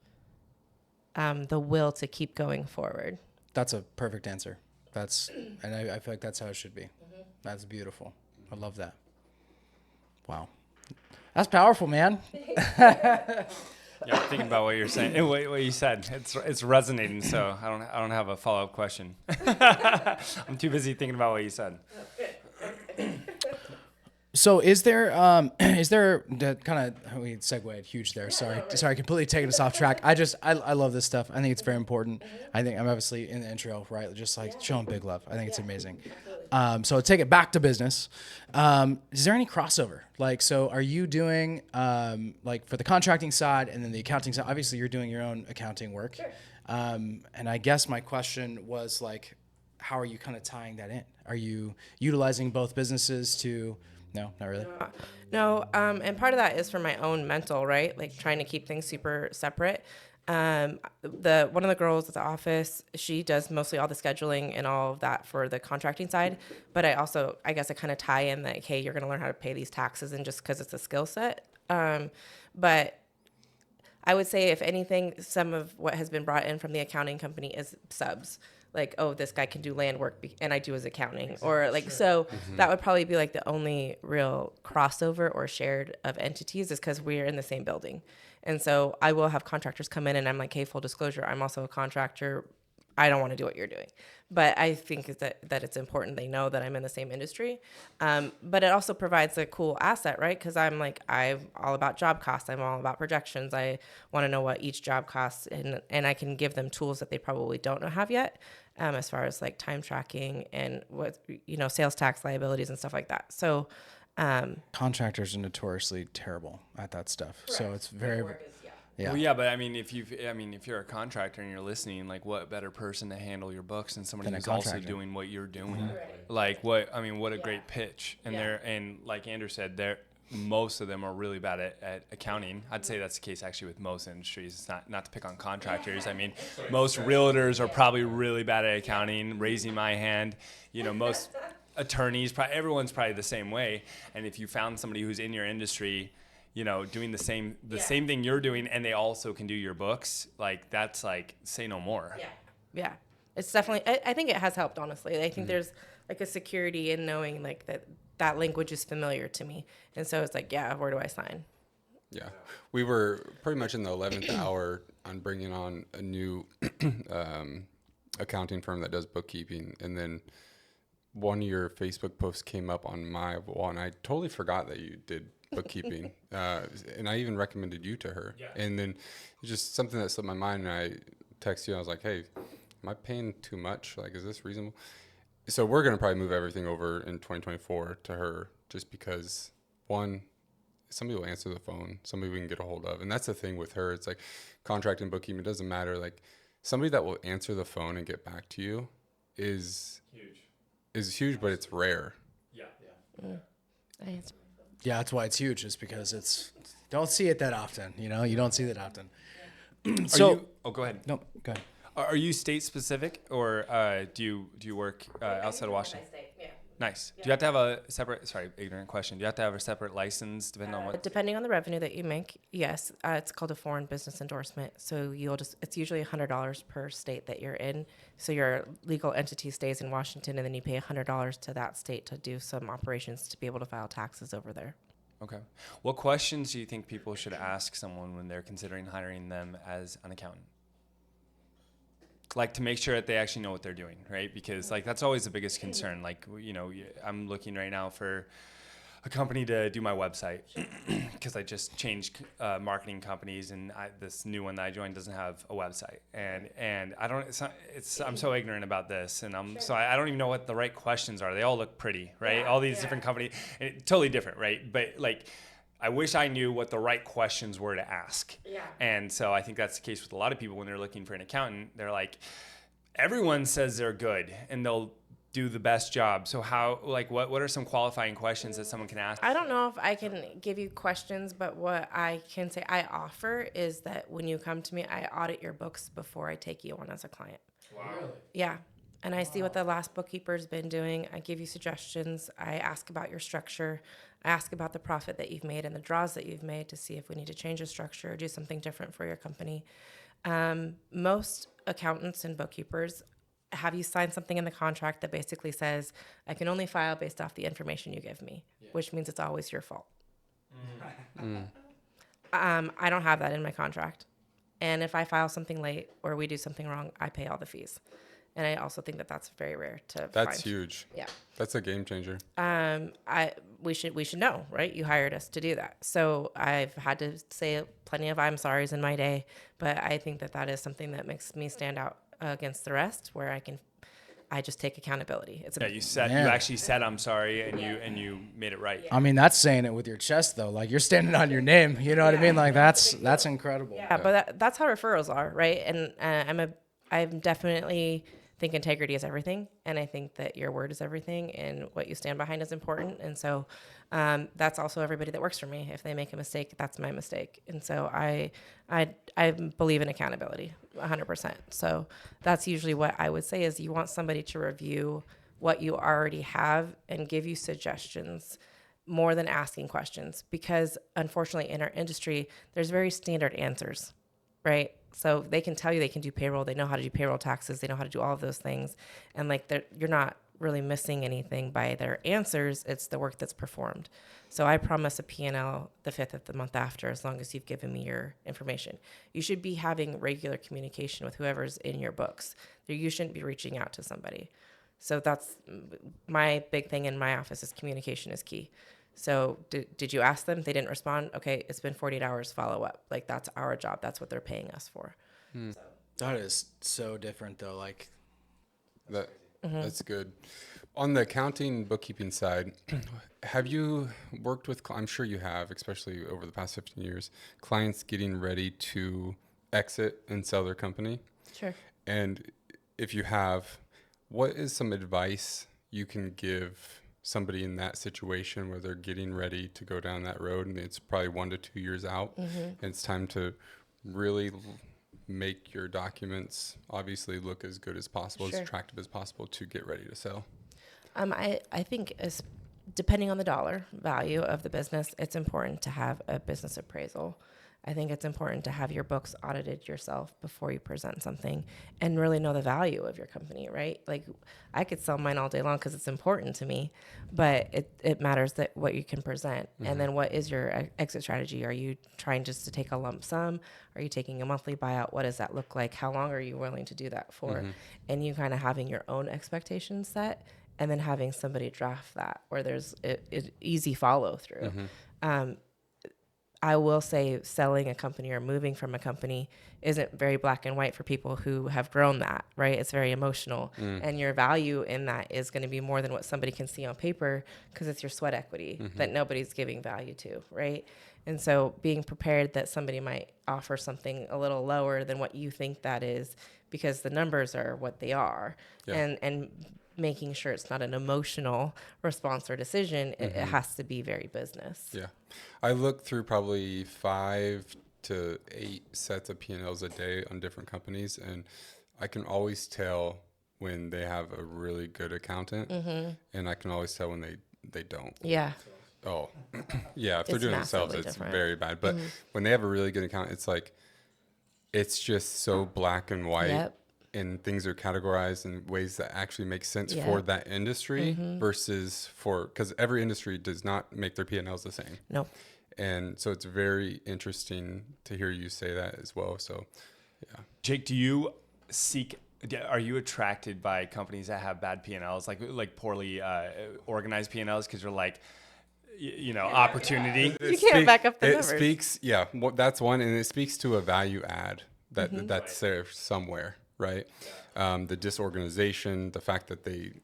the will to keep going forward. That's a perfect answer. And I feel like that's how it should be. Mm-hmm. That's beautiful. I love that. Wow. That's powerful, man. Yeah, I'm thinking about what you're saying and what you said. It's resonating. So I don't have a follow-up question. I'm too busy thinking about what you said. So is there that kind of, we segued huge there. Sorry, completely taking us off track. I love this stuff. I think it's very important. I think I'm obviously in the intro, right? Just like showing big love. I think it's amazing. So take it back to business. Is there any crossover? Like, so are you doing like for the contracting side and then the accounting side? Obviously you're doing your own accounting work. Sure. And I guess my question was like, how are you kind of tying that in? Are you utilizing both businesses to... No, not really. No, and part of that is for my own mental, right? Like trying to keep things super separate. One of the girls at the office, she does mostly all the scheduling and all of that for the contracting side. But I guess I kind of tie in that, hey, you're going to learn how to pay these taxes, and just because it's a skill set. But I would say, if anything, some of what has been brought in from the accounting company is subs. Like, oh, this guy can do land work and I do his accounting. Exactly. Or like, sure. So that would probably be like the only real crossover or shared of entities, is because we're in the same building. And so I will have contractors come in and I'm like, hey, full disclosure, I'm also a contractor. I don't want to do what you're doing. But I think that it's important they know that I'm in the same industry. But it also provides a cool asset, right? Because I'm all about job costs. I'm all about projections. I want to know what each job costs, and I can give them tools that they probably don't have yet, as far as like time tracking and what, sales tax liabilities and stuff like that. So contractors are notoriously terrible at that stuff. Correct. So it's very... Yeah. Well, yeah, but I mean, if you're a contractor and you're listening, like, what better person to handle your books than somebody who's also doing what you're doing? Mm-hmm. Like, what a great pitch. And and like Andrew said, most of them are really bad at accounting. I'd say that's the case actually with most industries. It's not to pick on contractors. I mean, most realtors are probably really bad at accounting. Raising my hand, most attorneys, everyone's probably the same way. And if you found somebody who's in your industry, doing the same thing you're doing, and they also can do your books, like, that's like, say no more. Yeah. It's definitely, I think it has helped, honestly. I think there's like a security in knowing like that language is familiar to me. And so it's like, yeah, where do I sign? Yeah. We were pretty much in the 11th hour on bringing on a new accounting firm that does bookkeeping. And then one of your Facebook posts came up on my wall, and I totally forgot that you did bookkeeping, and I even recommended you to her. Yeah. And then it's just something that slipped my mind, and I texted you, and I was like, hey, am I paying too much? Like, is this reasonable? So we're going to probably move everything over in 2024 to her, just because, one, somebody will answer the phone, somebody we can get a hold of. And that's the thing with her. It's like contract and bookkeeping, it doesn't matter. Like, somebody that will answer the phone and get back to you is huge, but it's rare. Yeah. Yeah, that's why it's huge, is because don't see it that often. You don't see that often. So, go ahead. No, go ahead. Are you state specific, or do you work outside of Washington? Yeah. Nice. Yeah. Do you have to have a separate? Ignorant question. Do you have to have a separate license depending on what? Depending on the revenue that you make, yes. It's called a foreign business endorsement. So it's usually $100 per state that you're in. So your legal entity stays in Washington, and then you pay $100 to that state to do some operations to be able to file taxes over there. Okay. What questions do you think people should ask someone when they're considering hiring them as an accountant? Like to make sure that they actually know what they're doing, right? Because like that's always the biggest concern. Like, you know, I'm looking right now for a company to do my website because I just changed marketing companies, and this new one that I joined doesn't have a website, and I don't. I'm so ignorant about this, and I don't even know what the right questions are. They all look pretty, right? Yeah, all these different companies, totally different, right? But like, I wish I knew what the right questions were to ask. Yeah. And so I think that's the case with a lot of people when they're looking for an accountant. They're like, everyone says they're good and they'll do the best job. So how, like, what are some qualifying questions that someone can ask? I don't know if I can give you questions, but what I can say I offer is that when you come to me, I audit your books before I take you on as a client. Wow. Really? Yeah. And I see what the last bookkeeper's been doing. I give you suggestions. I ask about your structure. I ask about the profit that you've made and the draws that you've made to see if we need to change the structure or do something different for your company. Most accountants and bookkeepers have you sign something in the contract that basically says, I can only file based off the information you give me, which means it's always your fault. I don't have that in my contract. And if I file something late or we do something wrong, I pay all the fees. And I also think that that's very rare to That's find. huge. Yeah. That's a game changer. We should know, right? You hired us to do that. So I've had to say plenty of I'm sorry's in my day, but I think that that is something that makes me stand out against the rest, where I just take accountability. It's Yeah, you actually said I'm sorry, and you made it right. I mean, that's saying it with your chest, though. Like, you're standing on your name. You know what I mean? Like, that's incredible. Yeah, but that's how referrals are, right? And I'm definitely think integrity is everything, and I think that your word is everything, and what you stand behind is important. And so that's also everybody that works for me. If they make a mistake, that's my mistake. And so I believe in accountability 100%. So that's usually what I would say is you want somebody to review what you already have and give you suggestions more than asking questions, because unfortunately in our industry, there's very standard answers, right? So they can tell you they can do payroll. They know how to do payroll taxes. They know how to do all of those things. And like you're not really missing anything by their answers. It's the work that's performed. So I promise a P&L the 5th of the month after, as long as you've given me your information. You should be having regular communication with whoever's in your books. You shouldn't be reaching out to somebody. So that's my big thing in my office is communication is key. So did you ask them? They didn't respond. Okay, it's been 48 hours, follow up. Like, that's our job. That's what they're paying us for. So. That is so different, though. Like, That's good. On the accounting bookkeeping side, have you worked with, I'm sure you have, especially over the past 15 years, clients getting ready to exit and sell their company? Sure. And if you have, what is some advice you can give somebody in that situation where they're getting ready to go down that road and it's probably 1 to 2 years out, and it's time to really make your documents obviously look as good as possible, Sure. as attractive as possible to get ready to sell? I think depending on the dollar value of the business, it's important to have a business appraisal. I think it's important to have your books audited yourself before you present something and really know the value of your company, right? Like, I could sell mine all day long because it's important to me, but it matters that what you can present. And then what is your exit strategy? Are you trying just to take a lump sum? Are you taking a monthly buyout? What does that look like? How long are you willing to do that for? And you kind of having your own expectations set, and then having somebody draft that where there's an easy follow through. I will say selling a company or moving from a company isn't very black and white for people who have grown that, right? It's very emotional. And your value in that is going to be more than what somebody can see on paper, because it's your sweat equity that nobody's giving value to, right? And so being prepared that somebody might offer something a little lower than what you think that is, because the numbers are what they are. And making sure it's not an emotional response or decision. It has to be very business. Yeah. I look through probably 5 to 8 sets of P&Ls a day on different companies, and I can always tell when they have a really good accountant, and I can always tell when they don't. Yeah. Oh, yeah. If they're It's doing it themselves, massively it's different. very bad. But when they have a really good accountant, it's like, it's just so black and white. Yep. and things are categorized in ways that actually make sense Yeah. for that industry versus because every industry does not make their P&Ls the same. No. And so it's very interesting to hear you say that as well. So, yeah. Jake, are you attracted by companies that have bad P&Ls, like poorly organized P&Ls, because you're like, opportunity? You can't back up the It numbers. speaks, that's one, and it speaks to a value add that's there somewhere, right? The disorganization, the fact that they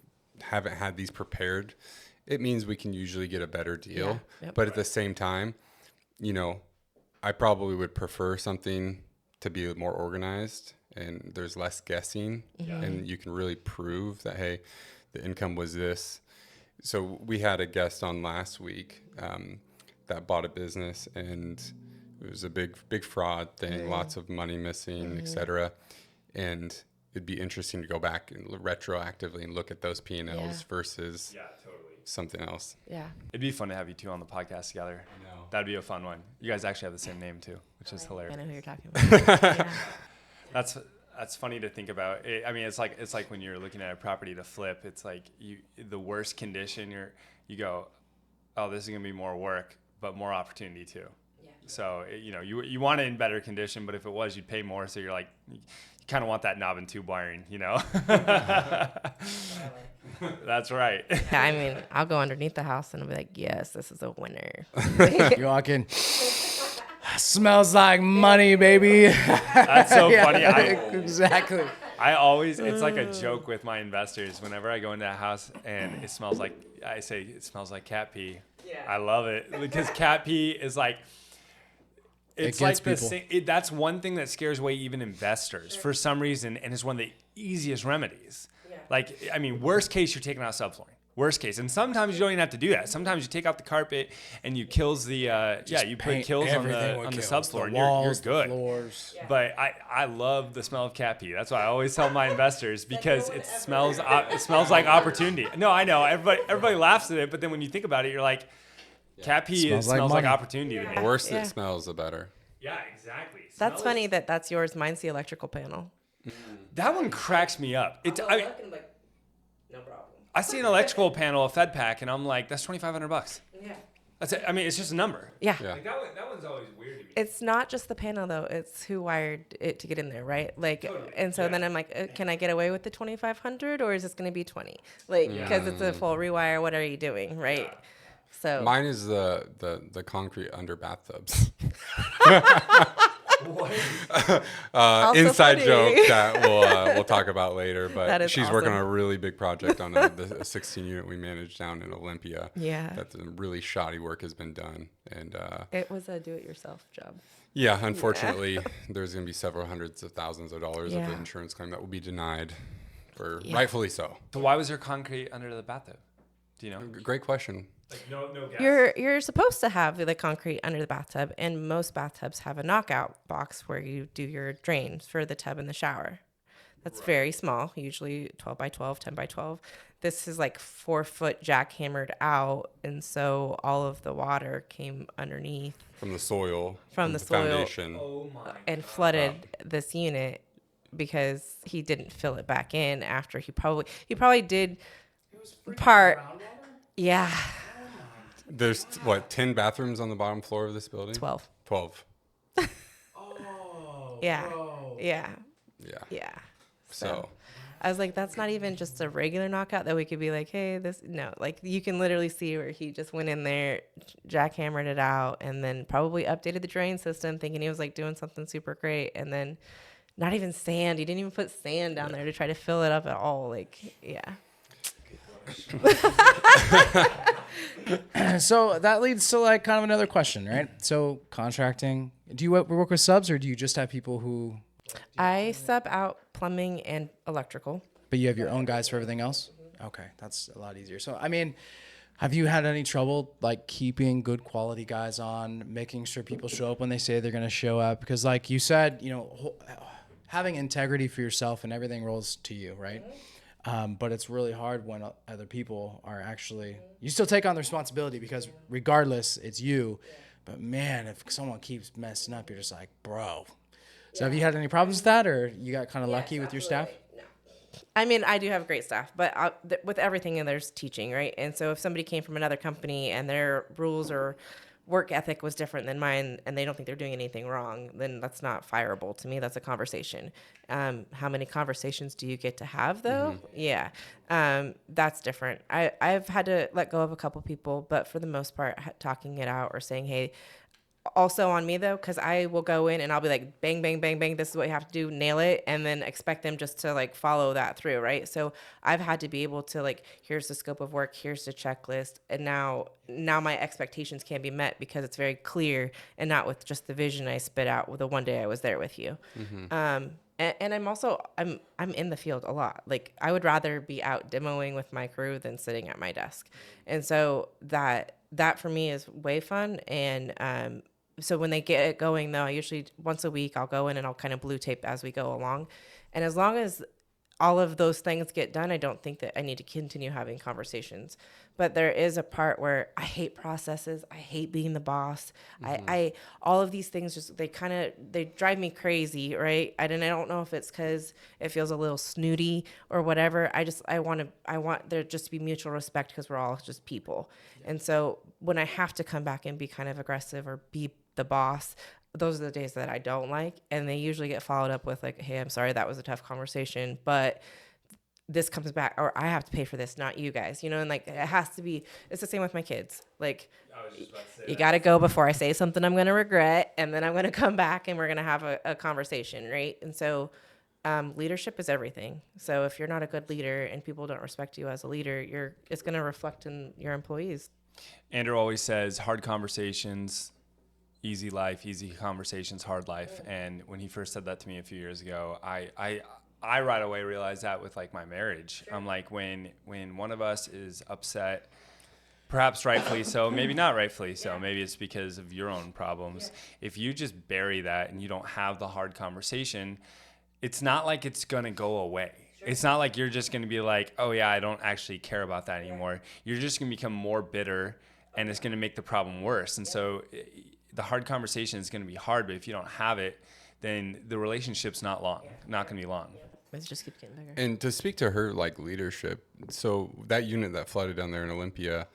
haven't had these prepared, it means we can usually get a better deal. Yeah. Yep. But at the same time, I probably would prefer something to be more organized and there's less guessing and you can really prove that, hey, the income was this. So we had a guest on last week that bought a business and it was a big fraud thing, lots of money missing, et cetera. And it'd be interesting to go back and retroactively and look at those P&Ls versus something else. Yeah. It'd be fun to have you two on the podcast together. I know. That'd be a fun one. You guys actually have the same name too, which is hilarious. I know who you're talking about. Yeah. That's funny to think about. It's like when you're looking at a property to flip. It's like the worst condition. You go, oh, this is gonna be more work, but more opportunity too. Yeah. So you want it in better condition, but if it was, you'd pay more. So you're like, you kind of want that knob and tube wiring, That's right. Yeah, I mean, I'll go underneath the house and I'll be like, yes, this is a winner. You walk in. Smells like money, baby. That's so funny. Exactly. It's like a joke with my investors. Whenever I go into a house and it smells like, I say it smells like cat pee. Yeah. I love it because cat pee is like, it's like the same. That's one thing that scares away even investors for some reason, and is one of the easiest remedies. Yeah. Like, I mean, worst case, you're taking out subflooring. Worst case. And sometimes you don't even have to do that. Sometimes you take out the carpet and you kills the, you put kills on the subfloor and you're good. Floors. Yeah. But I love the smell of cat pee. That's why I always tell my investors because it smells like opportunity. No, I know. Everybody laughs at it, but then when you think about it, you're like, cat pee smells like opportunity to me. The worse it smells, the better. Yeah, exactly. That's funny that's yours. Mine's the electrical panel. That one cracks me up. No problem. I see an electrical panel, a Fed pack, and I'm like, that's $2,500. Yeah. That's it. I mean, it's just a number. Yeah. Like that one's always weird to me. It's not just the panel though; it's who wired it to get in there, right? Like, and so then I'm like, can I get away with the $2,500, or is this going to be $20? Like, because it's a full rewire. What are you doing, right? Yeah. So mine is the concrete under bathtubs. Inside joke that we'll talk about later, but she's working on a really big project on the 16 unit we manage down in Olympia. Yeah, that really shoddy work has been done, and it was a do-it-yourself job. Yeah, unfortunately, there's going to be several hundreds of thousands of dollars of an insurance claim that will be denied, rightfully so. So why was there concrete under the bathtub? Do you know? Great question. Like no gas. You're supposed to have the concrete under the bathtub, and most bathtubs have a knockout box where you do your drains for the tub and the shower. That's very small, usually 12 by 12, 10 by 12. This is like 4 foot jackhammered out, and so all of the water came underneath from the soil, from the foundation, and flooded this unit because he didn't fill it back in after he probably did part. Yeah. There's 10 bathrooms on the bottom floor of this building? 12. Oh. Yeah. Bro. Yeah. Yeah. Yeah. So I was like, that's not even just a regular knockout that we could be like, hey, like you can literally see where he just went in there, jackhammered it out, and then probably updated the drain system thinking he was like doing something super great. And then not even sand. He didn't even put sand down there to try to fill it up at all. Like, yeah. So that leads to like kind of another question, right? So contracting, do you work with subs or do you just have people who? I sub out plumbing and electrical. But you have your own guys for everything else? Okay, that's a lot easier. So, I mean, have you had any trouble like keeping good quality guys on, making sure people show up when they say they're going to show up? Because like you said, having integrity for yourself and everything rolls to you, right? But it's really hard when other people are actually, you still take on the responsibility because regardless, it's you. But man, if someone keeps messing up, you're just like, bro, So have you had any problems with that, or you got kind of lucky with your staff? No. I mean, I do have great staff, but with everything, there's teaching, right? And so if somebody came from another company and their rules or work ethic was different than mine, and they don't think they're doing anything wrong, then that's not fireable to me. That's a conversation. How many conversations do you get to have, though? Yeah, that's different. I've had to let go of a couple people, but for the most part, talking it out or saying, hey, also on me though, because I will go in and I'll be like, bang, bang, bang, bang. This is what you have to do, nail it, and then expect them just to like follow that through, right? So I've had to be able to like, here's the scope of work, here's the checklist, and now my expectations can be met because it's very clear and not with just the vision I spit out with the one day I was there with you. And I'm also I'm in the field a lot. Like I would rather be out demoing with my crew than sitting at my desk, and so that for me is way fun. And so when they get it going, though, I usually once a week I'll go in and I'll kind of blue tape as we go along. And as long as all of those things get done, I don't think that I need to continue having conversations. But there is a part where I hate processes. I hate being the boss. I all of these things just they drive me crazy, right? I don't know if it's because it feels a little snooty or whatever. I want there just to be mutual respect because we're all just people. And so when I have to come back and be kind of aggressive or be the boss, those are the days that I don't like. And they usually get followed up with like, hey, I'm sorry, that was a tough conversation, but this comes back, or I have to pay for this, not you guys, and like, it has to be, it's the same with my kids. Like, you got to go before I say something I'm going to regret. And then I'm going to come back and we're going to have a conversation. Right. And so, leadership is everything. So if you're not a good leader and people don't respect you as a leader, it's going to reflect in your employees. Andrew always says hard conversations, easy life, easy conversations, hard life. And when he first said that to me a few years ago, I right away realized that with like my marriage. I'm like, when one of us is upset, perhaps rightfully so, maybe not rightfully so, maybe it's because of your own problems. If you just bury that and you don't have the hard conversation, it's not like it's going to go away. It's not like you're just going to be like, oh yeah, I don't actually care about that anymore. You're just going to become more bitter, and it's going to make the problem worse. And so the hard conversation is going to be hard, but if you don't have it, then the relationship's not going to be long. It just keeps getting bigger. And to speak to her like leadership, so that unit that flooded down there in Olympia,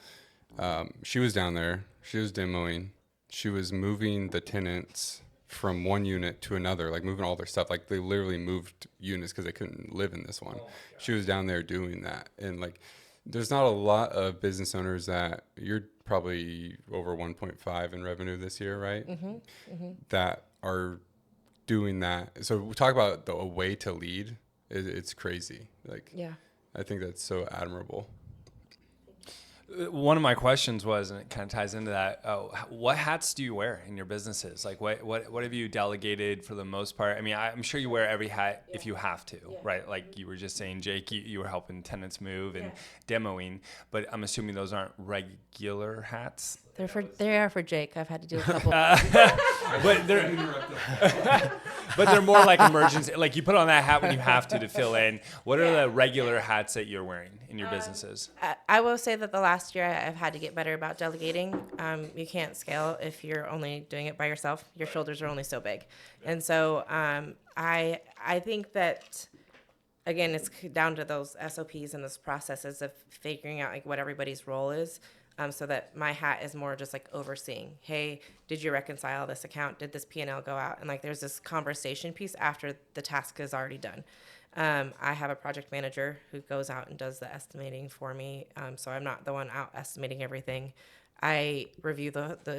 she was down there, she was demoing, she was moving the tenants from one unit to another, like moving all their stuff. Like they literally moved units because they couldn't live in this one. She was down there doing that. And like, there's not a lot of business owners that you're probably over 1.5 in revenue this year, right? That are doing that. So we talk about a way to lead. It's crazy. Like, yeah, I think that's so admirable. One of my questions was, and it kind of ties into that, what hats do you wear in your businesses? Like what have you delegated for the most part? I mean, I'm sure you wear every hat if you have to, right? Like you were just saying, Jake, you were helping tenants move and demoing, but I'm assuming those aren't regular hats. They are for Jake. I've had to do a couple. But they're more like emergency. Like you put on that hat when you have to fill in. What are the regular hats that you're wearing in your businesses? I will say that the last year I've had to get better about delegating. You can't scale if you're only doing it by yourself. Your shoulders are only so big. And so I think that, again, it's down to those SOPs and those processes of figuring out like what everybody's role is. So that my hat is more just like overseeing. Hey, did you reconcile this account? Did this P&L go out? And like there's this conversation piece after the task is already done. I have a project manager who goes out and does the estimating for me. So I'm not the one out estimating everything. I review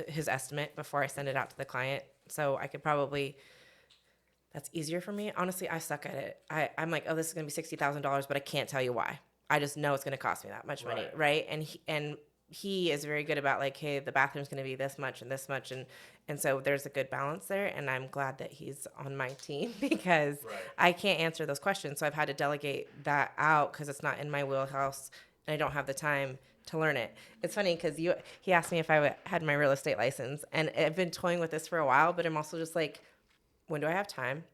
his estimate before I send it out to the client. So I could probably, that's easier for me. Honestly, I suck at it. I'm like, oh, this is going to be $60,000, but I can't tell you why. I just know it's going to cost me that much money, right? And he is very good about like, hey, the bathroom's going to be this much and this much. And so there's a good balance there. And I'm glad that he's on my team because I can't answer those questions. So I've had to delegate that out because it's not in my wheelhouse and I don't have the time to learn it. It's funny because he asked me if I had my real estate license, and I've been toying with this for a while, but I'm also just like, when do I have time?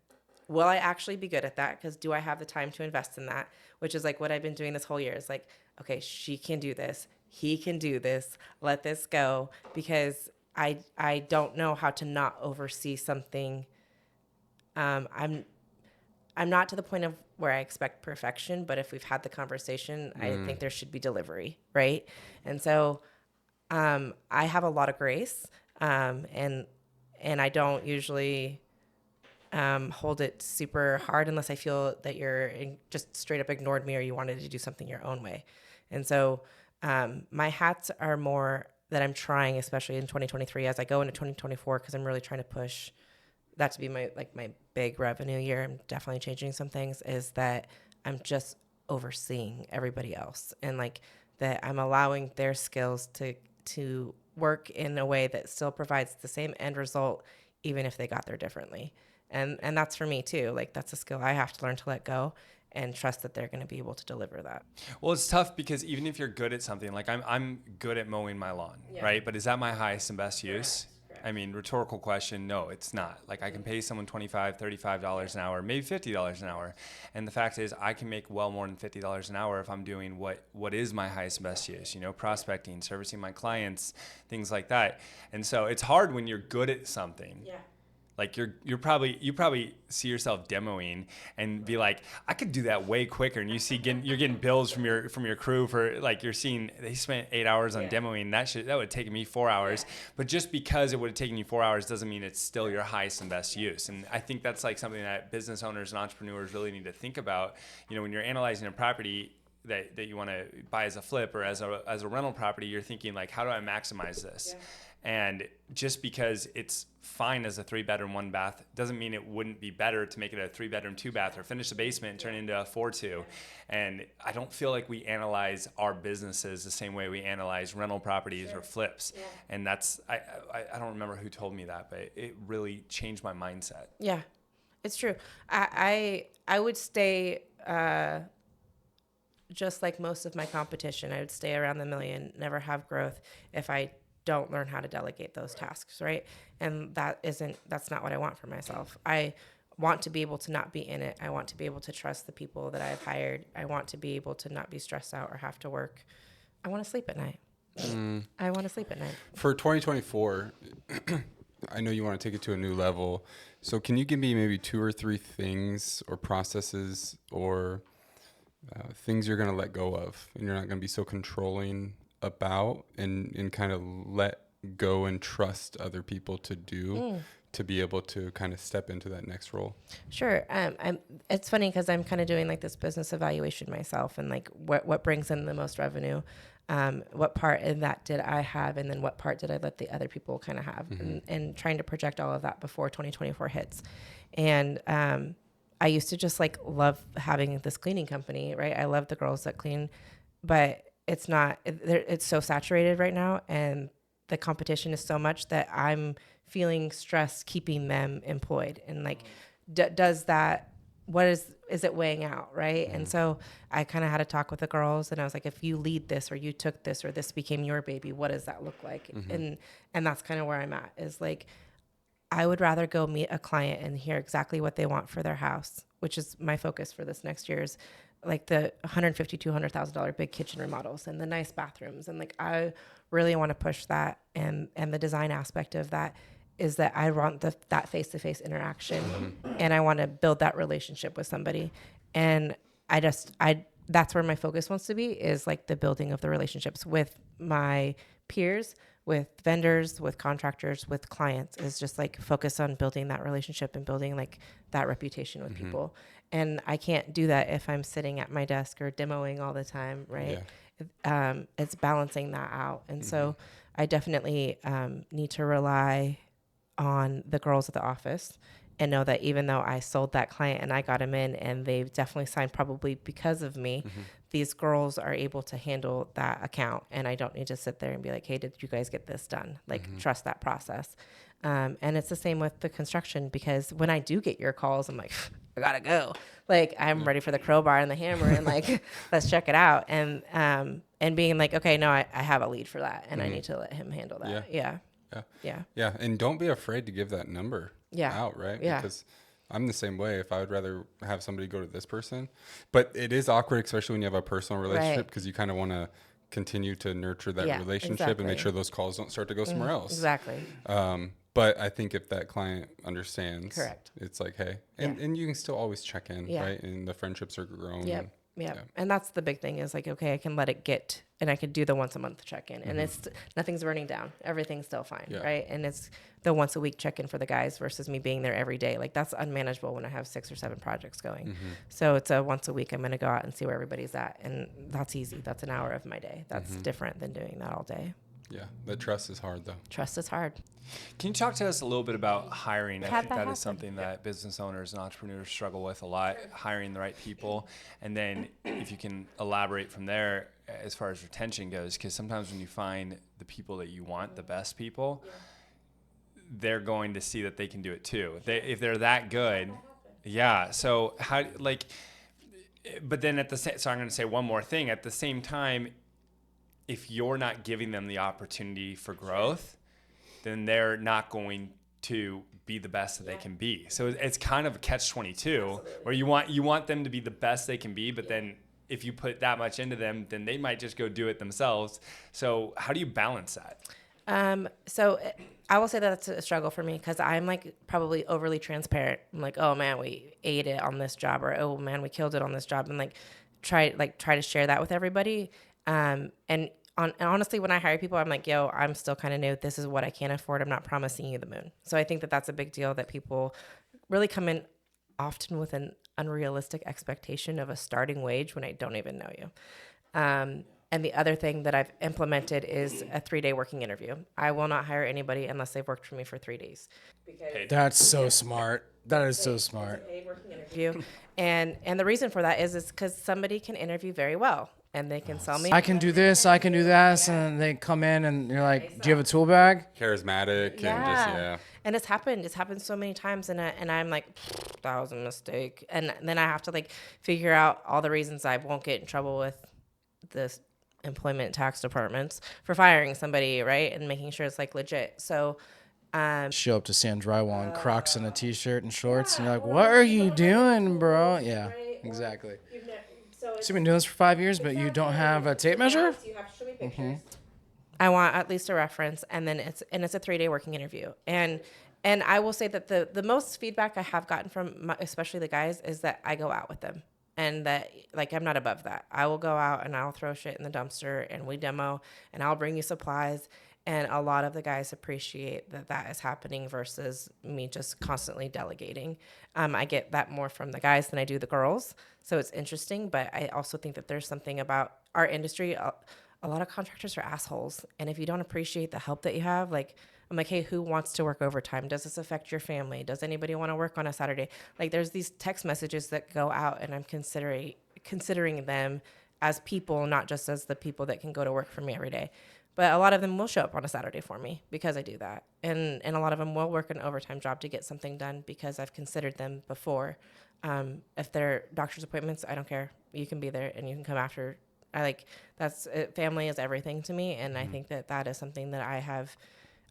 Will I actually be good at that? Because do I have the time to invest in that? Which is like what I've been doing this whole year. It's like, okay, she can do this. He can do this. Let this go. Because I don't know how to not oversee something I'm not to the point of where I expect perfection, but if we've had the conversation, I think there should be delivery, right? And so I have a lot of grace, and I don't usually hold it super hard unless I feel that just straight up ignored me or you wanted to do something your own way. And so my hats are more that I'm trying, especially in 2023 as I go into 2024, because I'm really trying to push that to be my big revenue year. I'm definitely changing some things, is that I'm just overseeing everybody else, and like that I'm allowing their skills to work in a way that still provides the same end result, even if they got there differently. And that's for me too. Like that's a skill I have to learn to let go and trust that they're going to be able to deliver that. Well, it's tough because even if you're good at something, like I'm good at mowing my lawn, right? But is that my highest and best use? Correct. I mean, rhetorical question. No, it's not. Like I can pay someone $25, $35 an hour, maybe $50 an hour. And the fact is I can make well more than $50 an hour if I'm doing what is my highest and best use, prospecting, servicing my clients, things like that. And so it's hard when you're good at something. Yeah. Like you probably see yourself demoing and be like, I could do that way quicker. And you're getting bills from your crew for like, you're seeing they spent 8 hours on demoing. That would have taken me 4 hours. Yeah. But just because it would have taken you 4 hours doesn't mean it's still your highest and best use. And I think that's like something that business owners and entrepreneurs really need to think about. When you're analyzing a property that you want to buy as a flip or as a rental property, you're thinking like, how do I maximize this? Yeah. And just because it's fine as a 3-bedroom, 1-bath doesn't mean it wouldn't be better to make it a 3-bedroom, 2-bath or finish the basement and turn it into a 4-2. And I don't feel like we analyze our businesses the same way we analyze rental properties or flips. Yeah. And that's, I don't remember who told me that, but it really changed my mindset. Yeah, it's true. I would stay, just like most of my competition, I would stay around the million, never have growth if I don't learn how to delegate those tasks, right? And that's not what I want for myself. I want to be able to not be in it. I want to be able to trust the people that I've hired. I want to be able to not be stressed out or have to work. I want to sleep at night. I want to sleep at night. For 2024, I know you want to take it to a new level. So can you give me maybe 2 or 3 things or processes or things you're going to let go of and you're not going to be so controlling about and kind of let go and trust other people to do to be able to kind of step into that next role? Sure. It's funny because I'm kind of doing like this business evaluation myself and like what brings in the most revenue, what part in that did I have, and then what part did I let the other people kind of have, and trying to project all of that before 2024 hits. And I used to just like love having this cleaning company, right? I love the girls that clean, but it's so saturated right now, and the competition is so much that I'm feeling stress keeping them employed. And like, does that, is it weighing out, right? And so I kind of had a talk with the girls, and I was like, if you lead this or you took this or this became your baby, what does that look like? And that's kind of where I'm at, is like, I would rather go meet a client and hear exactly what they want for their house, which is my focus for this next year's, like the $150,000 to $200,000 big kitchen remodels and the nice bathrooms. And like, I really want to push that. And the design aspect of that is that I want that face-to-face interaction, and I want to build that relationship with somebody. And that's where my focus wants to be, is like the building of the relationships with my peers, with vendors, with contractors, with clients, is just like focus on building that relationship and building like that reputation with people. And I can't do that if I'm sitting at my desk or demoing all the time, right? Yeah. It's balancing that out. And so I definitely need to rely on the girls at the office and know that even though I sold that client and I got them in and they've definitely signed probably because of me, these girls are able to handle that account, and I don't need to sit there and be like, hey, did you guys get this done? Like, trust that process. And it's the same with the construction, because when I do get your calls, I'm like, I gotta go. Like, I'm ready for the crowbar and the hammer and like, let's check it out. And being like, okay, no, I have a lead for that, and I need to let him handle that. Yeah. And don't be afraid to give that number out, right? Yeah. Because I'm the same way. If I would rather have somebody go to this person, but it is awkward, especially when you have a personal relationship, because you kind of want to continue to nurture that relationship and make sure those calls don't start to go somewhere else. Exactly. But I think if that client understands, Correct. it's like, hey, and you can still always check in, right? And the friendships are grown. Yep. Yeah. And that's the big thing is like, okay, I can let it get, and I could do the once a month check-in, and it's nothing's burning down. Everything's still fine. Right. And it's the once a week check-in for the guys versus me being there every day. Like that's unmanageable when I have 6 or 7 projects going. So it's a once a week, I'm going to go out and see where everybody's at. And that's easy. That's an hour of my day. That's different than doing that all day. Yeah. The trust is hard though. Trust is hard. Can you talk to us a little bit about hiring? I think that is something that business owners and entrepreneurs struggle with a lot, hiring the right people. And then if you can elaborate from there as far as retention goes, because sometimes when you find the people that you want, the best people, they're going to see that they can do it too. If they're that good. Yeah. So how, like, but then at the same, so I'm going to say one more thing. At the same time, if you're not giving them the opportunity for growth, then they're not going to be the best that they can be. So it's kind of a catch-22 where you want them to be the best they can be, but then if you put that much into them, then they might just go do it themselves. So how do you balance that? So I will say that it's a struggle for me because I'm like probably overly transparent. I'm like, oh man, we ate it on this job, or oh man, we killed it on this job, and like try to share that with everybody. And honestly, when I hire people, I'm like, yo, I'm still kind of new. This is what I can afford. I'm not promising you the moon. So I think that that's a big deal, that people really come in often with an unrealistic expectation of a starting wage when I don't even know you. And the other thing that I've implemented is a 3-day working interview. I will not hire anybody unless they've worked for me for 3 days. That's so smart. That is so smart. It's a paid working interview. And the reason for that is because somebody can interview very well. And they can sell me. I can do this, I can do that, and they come in and you're like, do you have a tool bag? Charismatic and just, And it's happened so many times, and I'm like, that was a mistake. And then I have to like figure out all the reasons I won't get in trouble with the employment tax departments for firing somebody, right? And making sure it's like legit. So show up to Sand Drywall in Crocs and a t-shirt and shorts, and you're like, what are you doing, bro? Yeah, exactly. So you've been doing this for 5 years, but you don't have a tape measure? You have to show me pictures. I want at least a reference, and then it's a 3-day working interview. And I will say that the most feedback I have gotten from especially the guys is that I go out with them, and that like I'm not above that. I will go out and I'll throw shit in the dumpster, and we demo, and I'll bring you supplies. And a lot of the guys appreciate that is happening versus me just constantly delegating. I get that more from the guys than I do the girls. So it's interesting. But I also think that there's something about our industry. A lot of contractors are assholes. And if you don't appreciate the help that you have, like, I'm like, hey, who wants to work overtime? Does this affect your family? Does anybody want to work on a Saturday? Like, there's these text messages that go out, and I'm considering them as people, not just as the people that can go to work for me every day. But a lot of them will show up on a Saturday for me because I do that. And a lot of them will work an overtime job to get something done because I've considered them before. If they're doctor's appointments, I don't care. You can be there and you can come after. Family is everything to me. And I think that is something that I have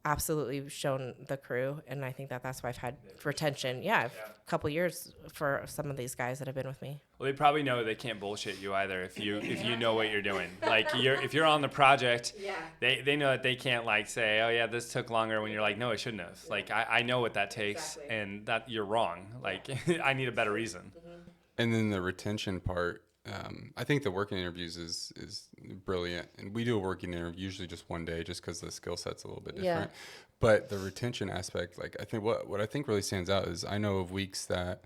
absolutely shown the crew. And I think that's why I've had retention. A couple years for some of these guys that have been with me. Well, they probably know they can't bullshit you either if you know what you're doing. Like if you're on the project, they know that they can't like say, oh yeah, this took longer, when you're like, no, it shouldn't have. Like I know what that takes, and that you're wrong. Like I need a better reason. And then the retention part, I think the working interviews is brilliant. And we do a working interview usually just one day just because the skill set's a little bit different. But the retention aspect, like I think what I think really stands out is I know of weeks that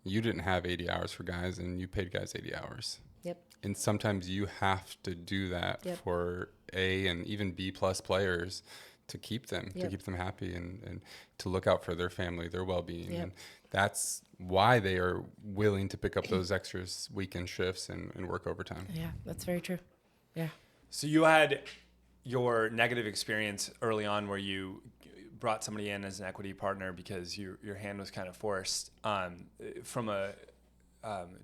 you didn't have 80 hours for guys and you paid guys 80 hours. Yep. And sometimes you have to do that for A and even B plus players to keep them, to keep them happy and to look out for their family, their well-being. And that's why they are willing to pick up those extras weekend shifts and work overtime. Yeah, that's very true. Yeah. So you had your negative experience early on where you brought somebody in as an equity partner because your hand was kind of forced. From a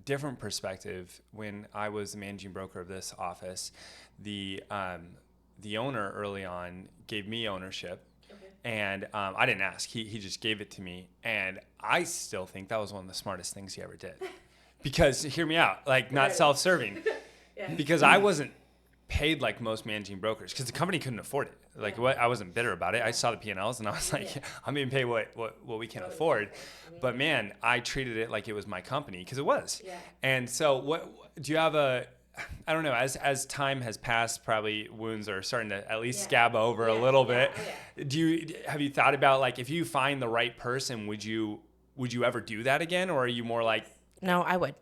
different perspective, when I was the managing broker of this office, the owner early on gave me ownership. And I didn't ask. He just gave it to me. And I still think that was one of the smartest things he ever did. Because, hear me out, like not self-serving. Because I wasn't paid like most managing brokers because the company couldn't afford it. Like what, I wasn't bitter about it. I saw the P&Ls and I was like, I'm being paid what we can afford. But man, I treated it like it was my company because it was. Yeah. And so what do you have I don't know, as time has passed, probably wounds are starting to at least scab over a little bit. Have you thought about, like, if you find the right person, would you ever do that again? Or are you more like, no, I would.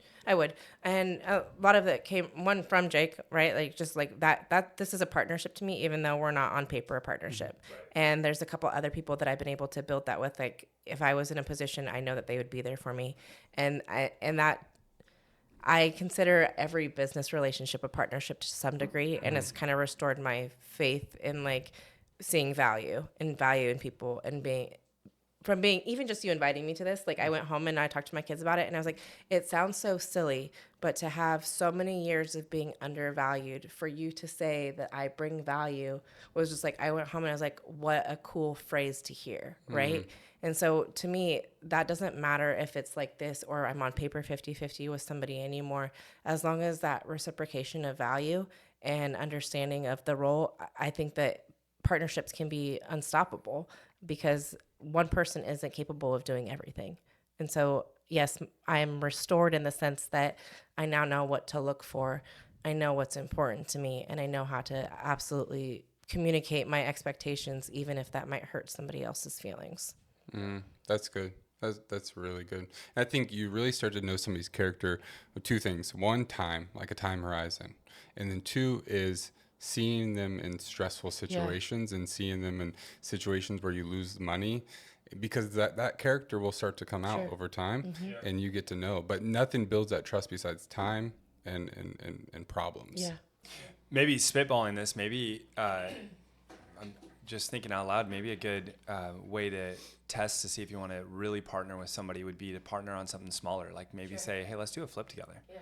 And a lot of it came one from Jake, right? Like just like that this is a partnership to me, even though we're not on paper a partnership. Right. And there's a couple other people that I've been able to build that with. Like if I was in a position, I know that they would be there for me. And I consider every business relationship a partnership to some degree. And it's kind of restored my faith in like seeing value in people and being even just you inviting me to this, like I went home and I talked to my kids about it and I was like, it sounds so silly, but to have so many years of being undervalued, for you to say that I bring value was just like, I went home and I was like, what a cool phrase to hear, right? And so to me, that doesn't matter if it's like this or I'm on paper 50-50 with somebody anymore. As long as that reciprocation of value and understanding of the role, I think that partnerships can be unstoppable because one person isn't capable of doing everything. And so, yes, I am restored in the sense that I now know what to look for. I know what's important to me, and I know how to absolutely communicate my expectations, even if that might hurt somebody else's feelings. That's good. That's really good. And I think you really start to know somebody's character with two things. One, time, like a time horizon. And then two is seeing them in stressful situations and seeing them in situations where you lose money, because that character will start to come out over time and you get to know. But nothing builds that trust besides time and problems. Yeah. Maybe spitballing this, maybe I'm just thinking out loud, maybe a good way to test to see if you want to really partner with somebody would be to partner on something smaller. Like maybe say, hey, let's do a flip together. Yeah.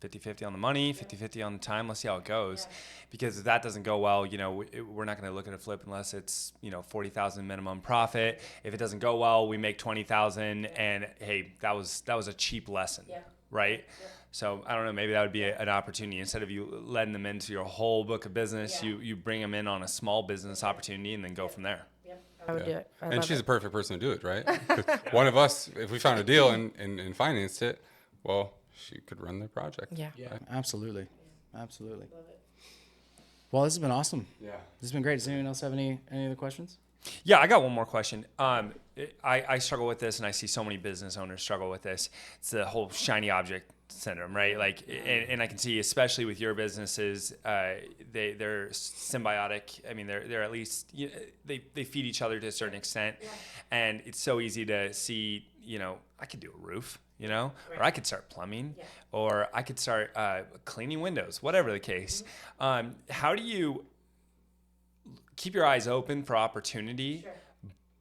50-50 on the money, 50-50 on the time. Let's see how it goes. Because if that doesn't go well, we're not going to look at a flip unless it's, 40,000 minimum profit. If it doesn't go well, we make 20,000 and hey, that was a cheap lesson. Yeah. Right? Yeah. So I don't know, maybe that would be an opportunity. Instead of you letting them into your whole book of business, you bring them in on a small business opportunity and then go from there. I would do it. And she's the perfect person to do it, right? 'Cause one of us, if we found a deal and financed it, well, she could run the project. Yeah. Right? Absolutely. Absolutely. Love it. Well, this has been awesome. Yeah. This has been great. Does anyone else have any other questions? Yeah, I got one more question. I struggle with this, and I see so many business owners struggle with this. It's the whole shiny object syndrome, right? Like, and I can see, especially with your businesses, they're symbiotic. I mean, they're at least, they feed each other to a certain extent, and it's so easy to see. I could do a roof. Or I could start plumbing, or I could start cleaning windows, whatever the case. How do you keep your eyes open for opportunity,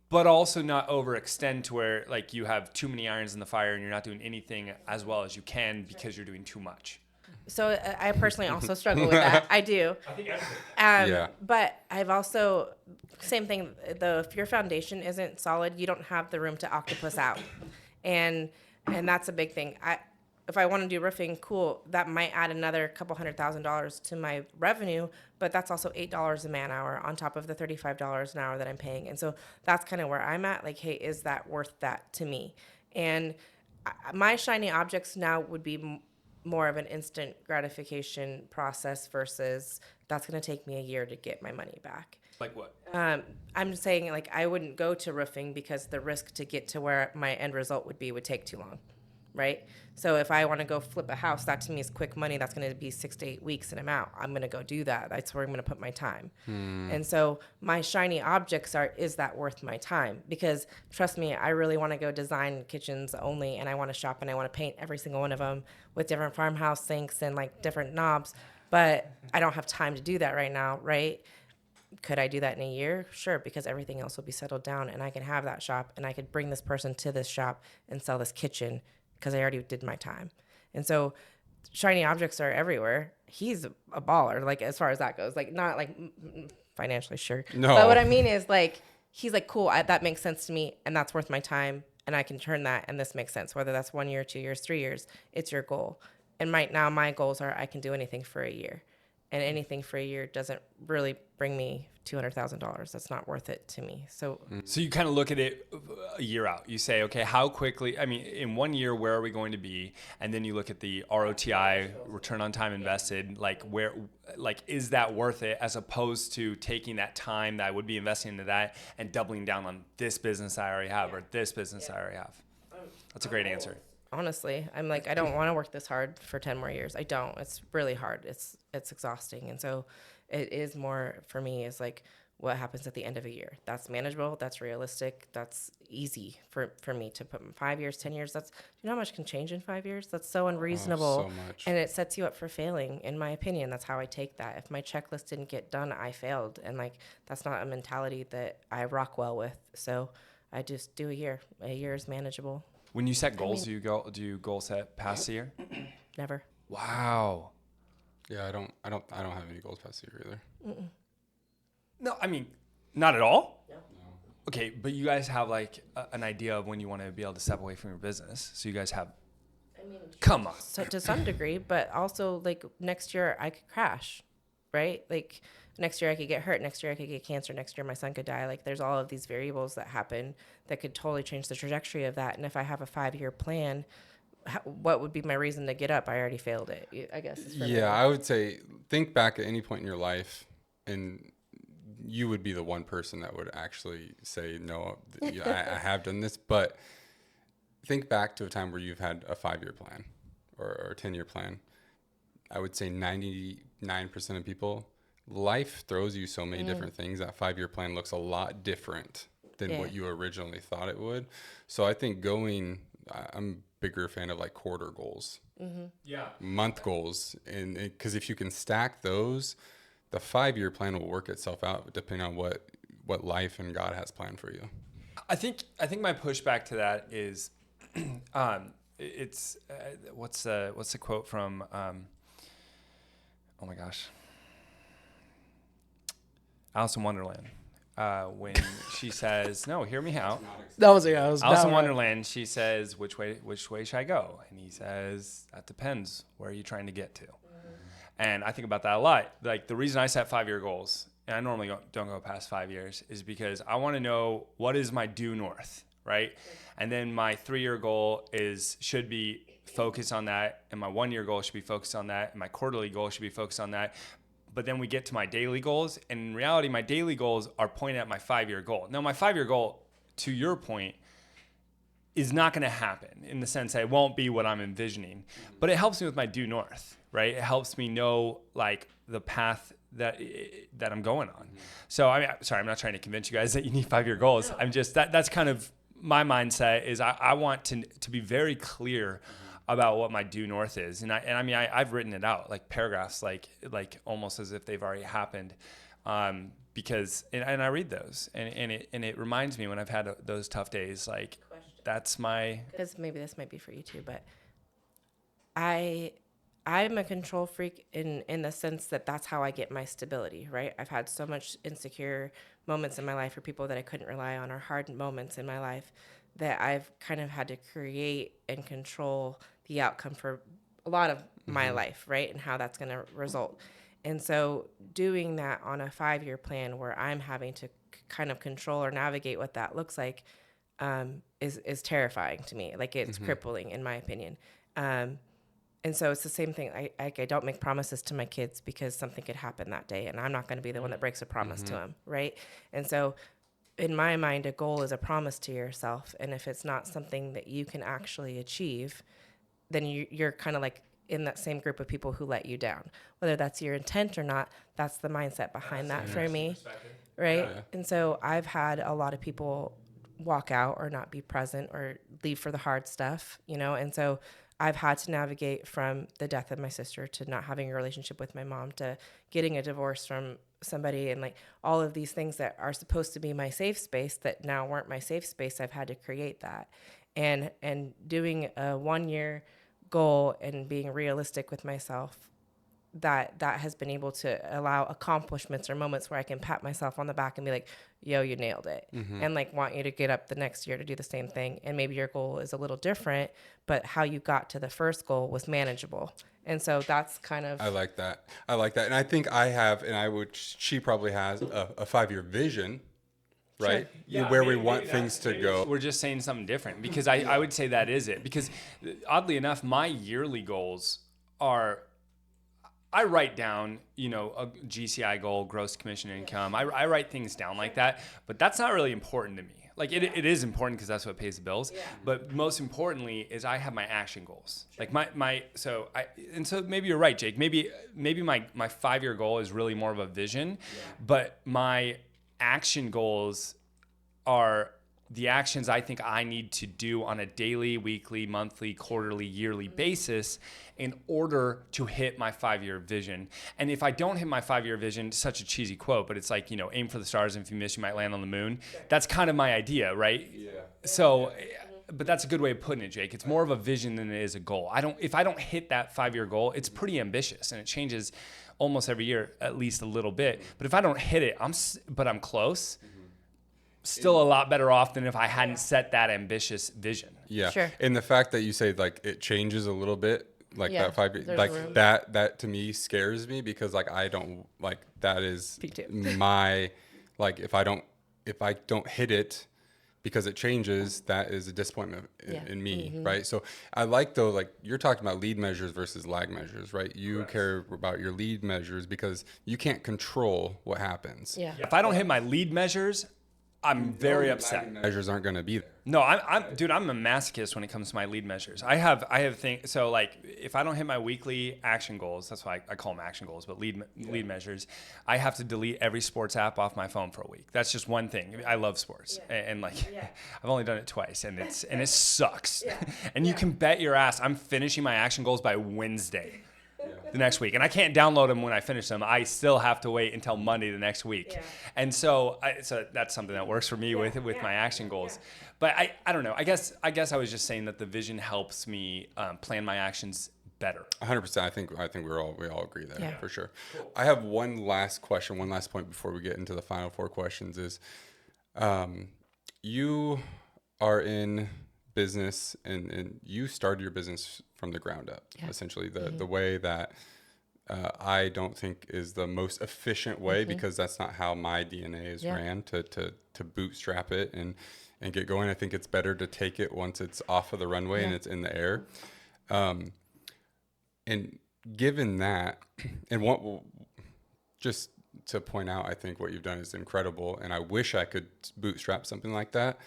but also not overextend to where like you have too many irons in the fire and you're not doing anything as well as you can because you're doing too much? So I personally also struggle with that. I do. But I've also, same thing, if your foundation isn't solid, you don't have the room to octopus out. And that's a big thing. If I want to do roofing, cool, that might add another couple $100,000 to my revenue, but that's also $8 a man hour on top of the $35 an hour that I'm paying. And so that's kind of where I'm at. Like, hey, is that worth that to me? And my shiny objects now would be more of an instant gratification process versus that's going to take me a year to get my money back. Like what? I'm saying, like, I wouldn't go to roofing because the risk to get to where my end result would take too long, right? So if I want to go flip a house, that to me is quick money. That's going to be 6 to 8 weeks and I'm out. I'm going to go do that. That's where I'm going to put my time. And so my shiny objects is that worth my time? Because trust me, I really want to go design kitchens only, and I want to shop and I want to paint every single one of them with different farmhouse sinks and like different knobs, but I don't have time to do that right now, right? Could I do that in a year? Sure, because everything else will be settled down and I can have that shop and I could bring this person to this shop and sell this kitchen because I already did my time. And so shiny objects are everywhere. He's a baller, like as far as that goes. Like not like financially, sure. No. But what I mean is like, he's like, cool, that makes sense to me and that's worth my time and I can turn that and this makes sense. Whether that's 1 year, 2 years, 3 years, it's your goal. And right now my goals are I can do anything for a year. and anything for a year doesn't really bring me $200,000. That's not worth it to me. So you kind of look at it a year out. You say, okay, how quickly, I mean, in 1 year, where are we going to be? And then you look at the ROTI, return on time invested, like is that worth it, as opposed to taking that time that I would be investing into that and doubling down on this business I already have or this business I already have. That's a great answer. Honestly, I'm like, I don't want to work this hard for 10 more years. I don't. It's really hard. It's exhausting. And so it is more for me is like what happens at the end of a year. That's manageable. That's realistic. That's easy for me to put in 5 years, 10 years. That's, you know how much can change in 5 years? That's so unreasonable. So much. And it sets you up for failing, in my opinion. That's how I take that. If my checklist didn't get done, I failed. And like, that's not a mentality that I rock well with. So I just do a year. A year is manageable. When you set goals, do you goal set past the year? Never. Wow. Yeah, I don't have any goals past the year either. No, I mean, not at all. No. Okay, but you guys have like an idea of when you want to be able to step away from your business. So you guys have. I mean, come on. So to some degree, but also like next year I could crash, right? Like next year I could get hurt. Next year I could get cancer. Next year my son could die. Like there's all of these variables that happen that could totally change the trajectory of that. And if I have a 5-year plan, what would be my reason to get up? I already failed it, I guess. Yeah, I would say think back at any point in your life, and you would be the one person that would actually say, no, I have done this. But think back to a time where you've had a 5-year plan or a 10-year plan. I would say 99% of people, life throws you so many different things. That 5-year plan looks a lot different than what you originally thought it would. So I think I'm a bigger fan of like quarter goals, month goals. And because if you can stack those, the 5-year plan will work itself out depending on what life and God has planned for you. I think my pushback to that is, it's what's the quote from, oh my gosh, Alice in Wonderland, when she says, no, hear me out. That was Alice in Wonderland, she says, which way should I go? And he says, that depends. Where are you trying to get to? And I think about that a lot. Like the reason I set 5-year goals, and I normally don't go past 5 years, is because I want to know what is my due north, right? And then my 3-year goal should be focused on that, and my 1-year goal should be focused on that, and my quarterly goal should be focused on that. But then we get to my daily goals, and in reality, my daily goals are pointing at my 5-year goal. Now, my 5-year goal, to your point, is not going to happen in the sense that it won't be what I'm envisioning, but it helps me with my due north, right? It helps me know like the path that I'm going on. So I mean, sorry, I'm not trying to convince you guys that you need 5-year goals. I'm just, that's kind of my mindset is I want to be very clear about what my due north is. And I mean, I've written it out like paragraphs, like almost as if they've already happened. Because, and I read those and it reminds me when I've had those tough days, like that's my, because maybe this might be for you too, but I'm a control freak in the sense that that's how I get my stability, right? I've had so much insecure moments in my life for people that I couldn't rely on, or hard moments in my life that I've kind of had to create and control the outcome for a lot of my life, right? And how that's going to result. And so doing that on a 5-year plan where I'm having to kind of control or navigate what that looks like is terrifying to me. Like it's crippling in my opinion. And so it's the same thing. I don't make promises to my kids because something could happen that day, and I'm not going to be the one that breaks a promise to them, right? And so in my mind, a goal is a promise to yourself. And if it's not something that you can actually achieve, then you're kind of like in that same group of people who let you down. Whether that's your intent or not, that's the mindset behind that for me, right? Yeah. And so I've had a lot of people walk out or not be present or leave for the hard stuff, you know? And so I've had to navigate from the death of my sister to not having a relationship with my mom to getting a divorce from somebody, and like all of these things that are supposed to be my safe space that now weren't my safe space. I've had to create that. And doing a 1-year goal and being realistic with myself that has been able to allow accomplishments or moments where I can pat myself on the back and be like, yo, you nailed it. And like want you to get up the next year to do the same thing. And maybe your goal is a little different, but how you got to the first goal was manageable. And so that's kind of. I like that. And I think I have, she probably has a 5-year vision, right? Yeah, where we want things to go. We're just saying something different, because I would say that is it. Because oddly enough, my yearly goals are, I write down, a GCI goal, gross commission income. I write things down like that, but that's not really important to me. Like it is important because that's what pays the bills. Yeah. But most importantly is I have my action goals. Sure. Like so maybe you're right, Jake. Maybe my 5-year goal is really more of a vision, but my action goals are the actions I think I need to do on a daily, weekly, monthly, quarterly, yearly basis in order to hit my 5-year vision. And if I don't hit my 5-year vision, such a cheesy quote, but it's like, aim for the stars, and if you miss, you might land on the moon. That's kind of my idea, right? Yeah. So, but that's a good way of putting it, Jake. It's more of a vision than it is a goal. If I don't hit that 5-year goal, it's pretty ambitious, and it changes almost every year, at least a little bit. But if I don't hit it, I'm close. Still a lot better off than if I hadn't set that ambitious vision. Yeah. Sure. And the fact that you say like it changes a little bit, like that 5 years, like room. that to me scares me, because like I don't like, that is my, like if I don't hit it because it changes, that is a disappointment in me. Mm-hmm. Right. So I like, though, like you're talking about lead measures versus lag measures, right? You care about your lead measures because you can't control what happens. Yeah. If I don't hit my lead measures, I'm very upset. Measures aren't going to be there. No, I'm a masochist when it comes to my lead measures. I have things. So like, if I don't hit my weekly action goals, that's why I call them action goals, but lead measures, I have to delete every sports app off my phone for a week. That's just one thing. I love sports, and like, I've only done it twice, and it sucks. Yeah. And you can bet your ass I'm finishing my action goals by Wednesday. The next week, and I can't download them when I finish them. I still have to wait until Monday the next week, and so that's something that works for me with my action goals. But I don't know. I guess I was just saying that the vision helps me plan my actions better. 100%. I think we all agree there for sure. Cool. I have one last point before we get into the final 4 questions. Is you are in business and you started your business from the ground up, essentially the way that I don't think is the most efficient way, because that's not how my DNA is ran, to bootstrap it and get going. I think it's better to take it once it's off of the runway and it's in the air. And given that, and just to point out, I think what you've done is incredible, and I wish I could bootstrap something like that.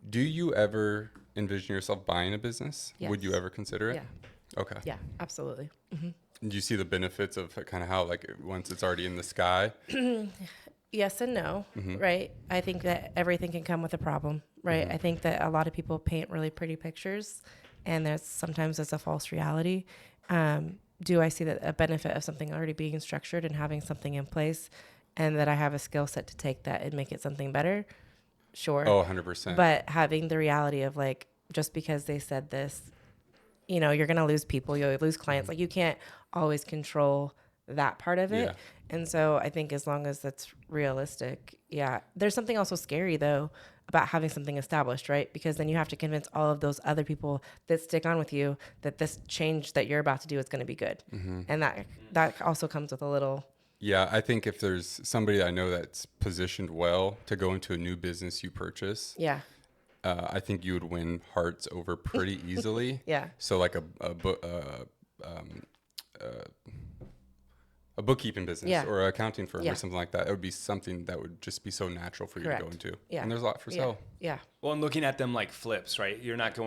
Do you ever envision yourself buying a business? Yes. Would you ever consider it? Yeah. Okay. Yeah, absolutely. Mm-hmm. Do you see the benefits of kind of how, like, once it's already in the sky? Yes and no, right? I think that everything can come with a problem, right? I think that a lot of people paint really pretty pictures, and sometimes it's a false reality. Do I see a benefit of something already being structured and having something in place, and that I have a skill set to take that and make it something better? Sure. Oh, 100%. But having the reality of, like, just because they said this, you're going to lose people, you'll lose clients. Like, you can't always control that part of it. Yeah. And so I think as long as that's realistic, there's something also scary, though, about having something established, right? Because then you have to convince all of those other people that stick on with you that this change that you're about to do is going to be good. Mm-hmm. And that also comes with a little... Yeah, I think if there's somebody I know that's positioned well to go into a new business you purchase, I think you would win hearts over pretty easily. So like a bookkeeping business or an accounting firm or something like that, it would be something that would just be so natural for you to go into. Yeah. And there's a lot for sale. Yeah. Well, and looking at them like flips, right? You're not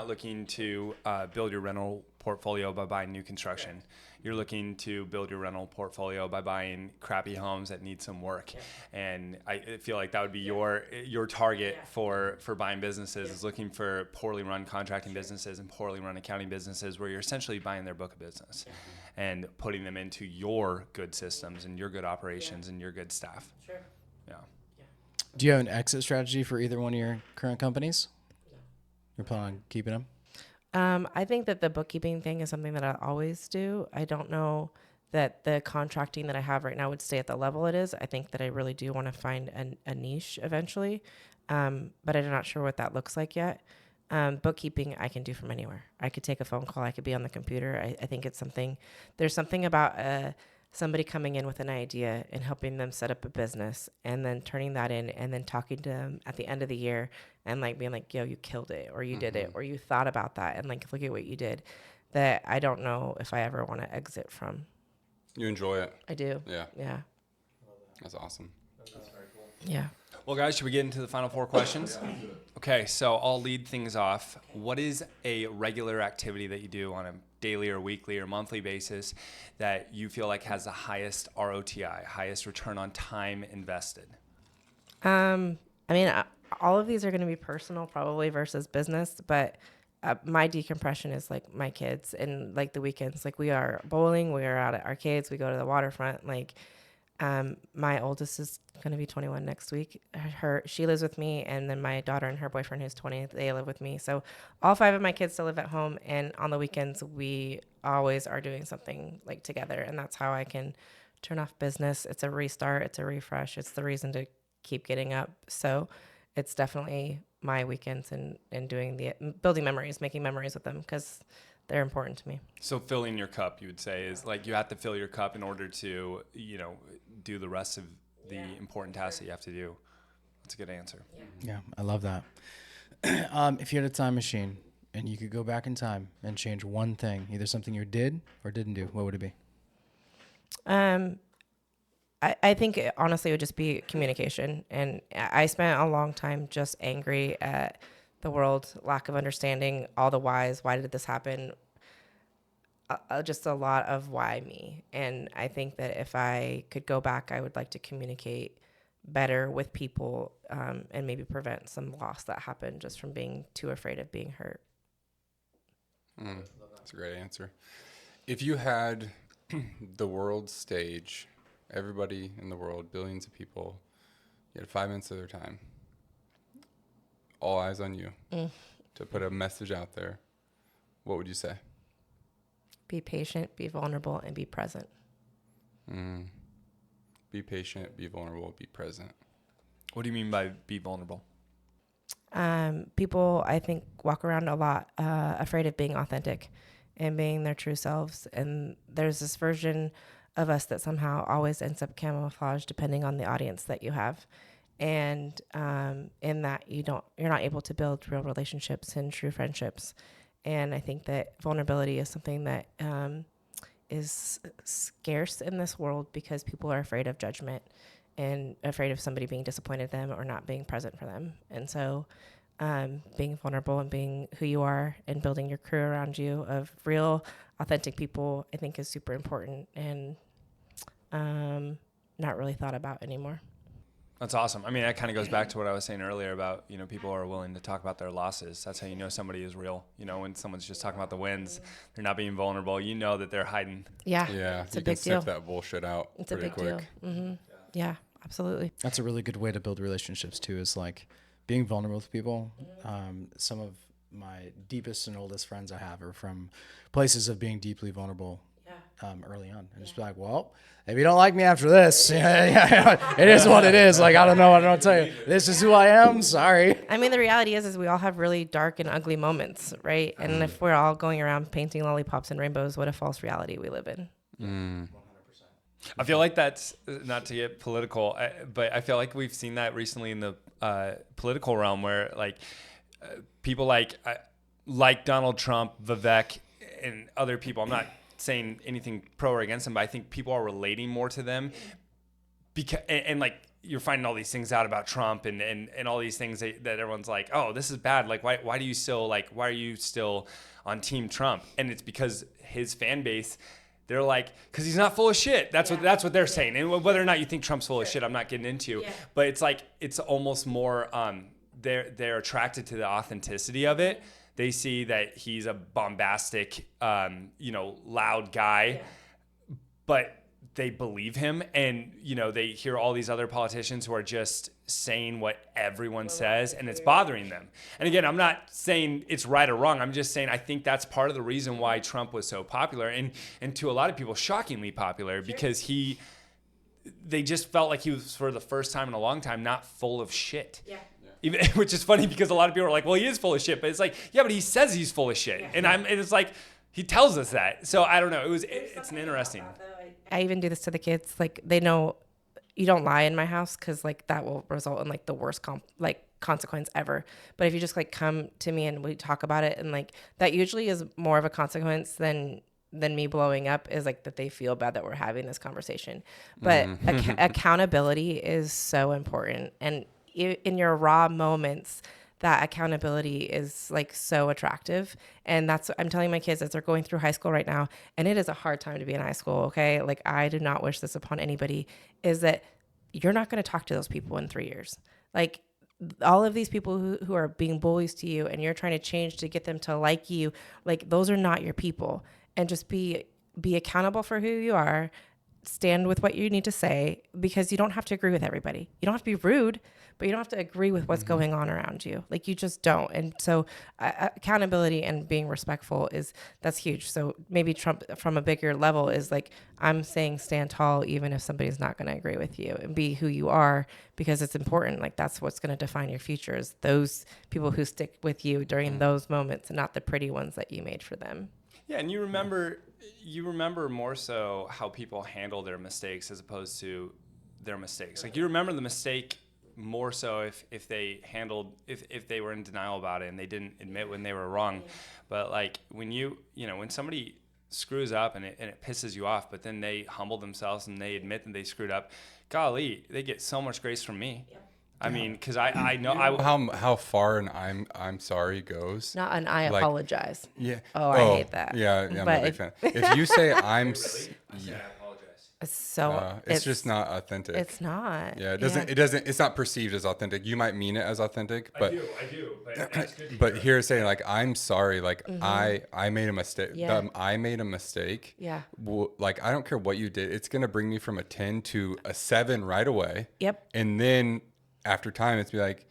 looking to build your rental portfolio by buying new construction. You're looking to build your rental portfolio by buying crappy homes that need some work. And I feel like that would be your target for buying businesses, is looking for poorly run contracting businesses and poorly run accounting businesses where you're essentially buying their book of business and putting them into your good systems and your good operations and your good staff. Sure. Yeah. Do you have an exit strategy for either one of your current companies? No. You're planning on keeping them? I think that the bookkeeping thing is something that I always do. I don't know that the contracting that I have right now would stay at the level it is. I think that I really do want to find a niche eventually, but I'm not sure what that looks like yet. Bookkeeping I can do from anywhere. I could take a phone call. I could be on the computer. I think it's something, there's something about somebody coming in with an idea and helping them set up a business and then turning that in and then talking to them at the end of the year and like being like, yo, you killed it, or you did it, or you thought about that, and like, look at what you did, that I don't know if I ever want to exit from. You enjoy it. I do. Yeah. Yeah. That's awesome. Yeah. Well, guys, should we get into the final 4 questions? Okay, so I'll lead things off. What is a regular activity that you do on a daily or weekly or monthly basis that you feel like has the highest ROTI, highest return on time invested? I mean, all of these are going to be personal probably versus business, but my decompression is like my kids and like the weekends. Like we are bowling, we are out at arcades, we go to the waterfront. Like my oldest is going to be 21 next week. She lives with me, and then my daughter and her boyfriend, who's 20, they live with me. So all 5 of my kids still live at home, and on the weekends we always are doing something like together, and that's how I can turn off business. It's a restart, it's a refresh, it's the reason to keep getting up. So it's definitely my weekends and doing building memories, making memories with them, because they're important to me. So filling your cup, you would say, is like you have to fill your cup in order to, do the rest of the important tasks that you have to do. That's a good answer. Yeah, I love that. If you had a time machine and you could go back in time and change one thing, either something you did or didn't do, what would it be? I think honestly it would just be communication. And I spent a long time just angry at the world, lack of understanding, all the whys. Why did this happen? Just a lot of why me. And I think that if I could go back, I would like to communicate better with people and maybe prevent some loss that happened just from being too afraid of being hurt. That's a great answer. If you had the world stage, everybody in the world, billions of people, you had 5 minutes of their time, all eyes on you, to put a message out there, what would you say? Be patient, be vulnerable, and be present. Be patient, be vulnerable, be present. What do you mean by be vulnerable? People, I think, walk around a lot afraid of being authentic and being their true selves. And there's this version of us that somehow always ends up camouflaged depending on the audience that you have. And in that you're not able to build real relationships and true friendships. And I think that vulnerability is something that is scarce in this world because people are afraid of judgment and afraid of somebody being disappointed in them or not being present for them. And so being vulnerable and being who you are and building your crew around you of real, authentic people, I think is super important and not really thought about anymore. That's awesome. I mean, that kind of goes back to what I was saying earlier about, people are willing to talk about their losses. That's how you know somebody is real. When someone's just talking about the wins, they're not being vulnerable. You know that they're hiding. Yeah. It's a big big deal. Sniff that bullshit out It's a pretty big quick. deal. Mm-hmm. Yeah, absolutely. That's a really good way to build relationships too, is like being vulnerable with people. Some of my deepest and oldest friends I have are from places of being deeply vulnerable early on. And just be like, well, if you don't like me after this, it is what it is. Like, I don't know what to tell you. This is who I am. Sorry. I mean, the reality is we all have really dark and ugly moments, right? And if we're all going around painting lollipops and rainbows, what a false reality we live in. 100%. I feel like that's, not to get political, but I feel like we've seen that recently in the political realm where people like Donald Trump, Vivek, and other people, I'm not saying anything pro or against them, but I think people are relating more to them because, and like you're finding all these things out about Trump and all these things that everyone's like, oh, this is bad. Like, why are you still on Team Trump? And it's because his fan base, they're like, because he's not full of shit. That's what they're saying. And whether or not you think Trump's full of shit, I'm not getting into. Yeah. But it's like it's almost more they're attracted to the authenticity of it. They see that he's a bombastic, loud guy, but they believe him, and they hear all these other politicians who are just saying what everyone says, and it's bothering them. And again, I'm not saying it's right or wrong. I'm just saying I think that's part of the reason why Trump was so popular, and to a lot of people shockingly popular, because they just felt like he was, for the first time in a long time, not full of shit. Yeah. Even, which is funny because a lot of people are like, well, he is full of shit, but it's like, yeah, but he says he's full of shit, and it's like, he tells us that. So I don't know. It's an interesting. I even do this to the kids. Like, they know you don't lie in my house, because like that will result in like the worst consequence ever. But if you just like come to me and we talk about it, and like that usually is more of a consequence than me blowing up, is like that they feel bad that we're having this conversation. But accountability is so important. And in your raw moments, that accountability is like so attractive. And that's what I'm telling my kids as they're going through high school right now. And it is a hard time to be in high school. Okay. Like, I do not wish this upon anybody, is that you're not going to talk to those people in 3 years. Like, all of these people who are being bullies to you, and you're trying to change to get them to like you, like, those are not your people. And just be accountable for who you are. Stand with what you need to say, because you don't have to agree with everybody. You don't have to be rude, but you don't have to agree with what's going on around you. Like, you just don't. And so accountability and being respectful that's huge. So maybe Trump from a bigger level is like, I'm saying stand tall, even if somebody's not going to agree with you, and be who you are, because it's important. Like, that's what's going to define your future, is those people who stick with you during those moments, and not the pretty ones that you made for them. Yeah. And you remember more so how people handle their mistakes as opposed to their mistakes. Like, you remember the mistake more so if they were in denial about it and they didn't admit when they were wrong. But like, when when somebody screws up and it pisses you off, but then they humble themselves and they admit that they screwed up, golly, they get so much grace from me. Yeah. I mean, because I know how far an I'm sorry goes. Not an I apologize. Yeah. I hate that. Yeah, I'm a big fan. If you say I'm, it's just not authentic. It's not. Yeah, it's not perceived as authentic. You might mean it as authentic, but I do. But that's good. But here saying like, I'm sorry, like I made a mistake. Yeah. I made a mistake. Yeah. Like, I don't care what you did. It's gonna bring me from a 10 to a 7 right away. Yep. And then after time, it's be like,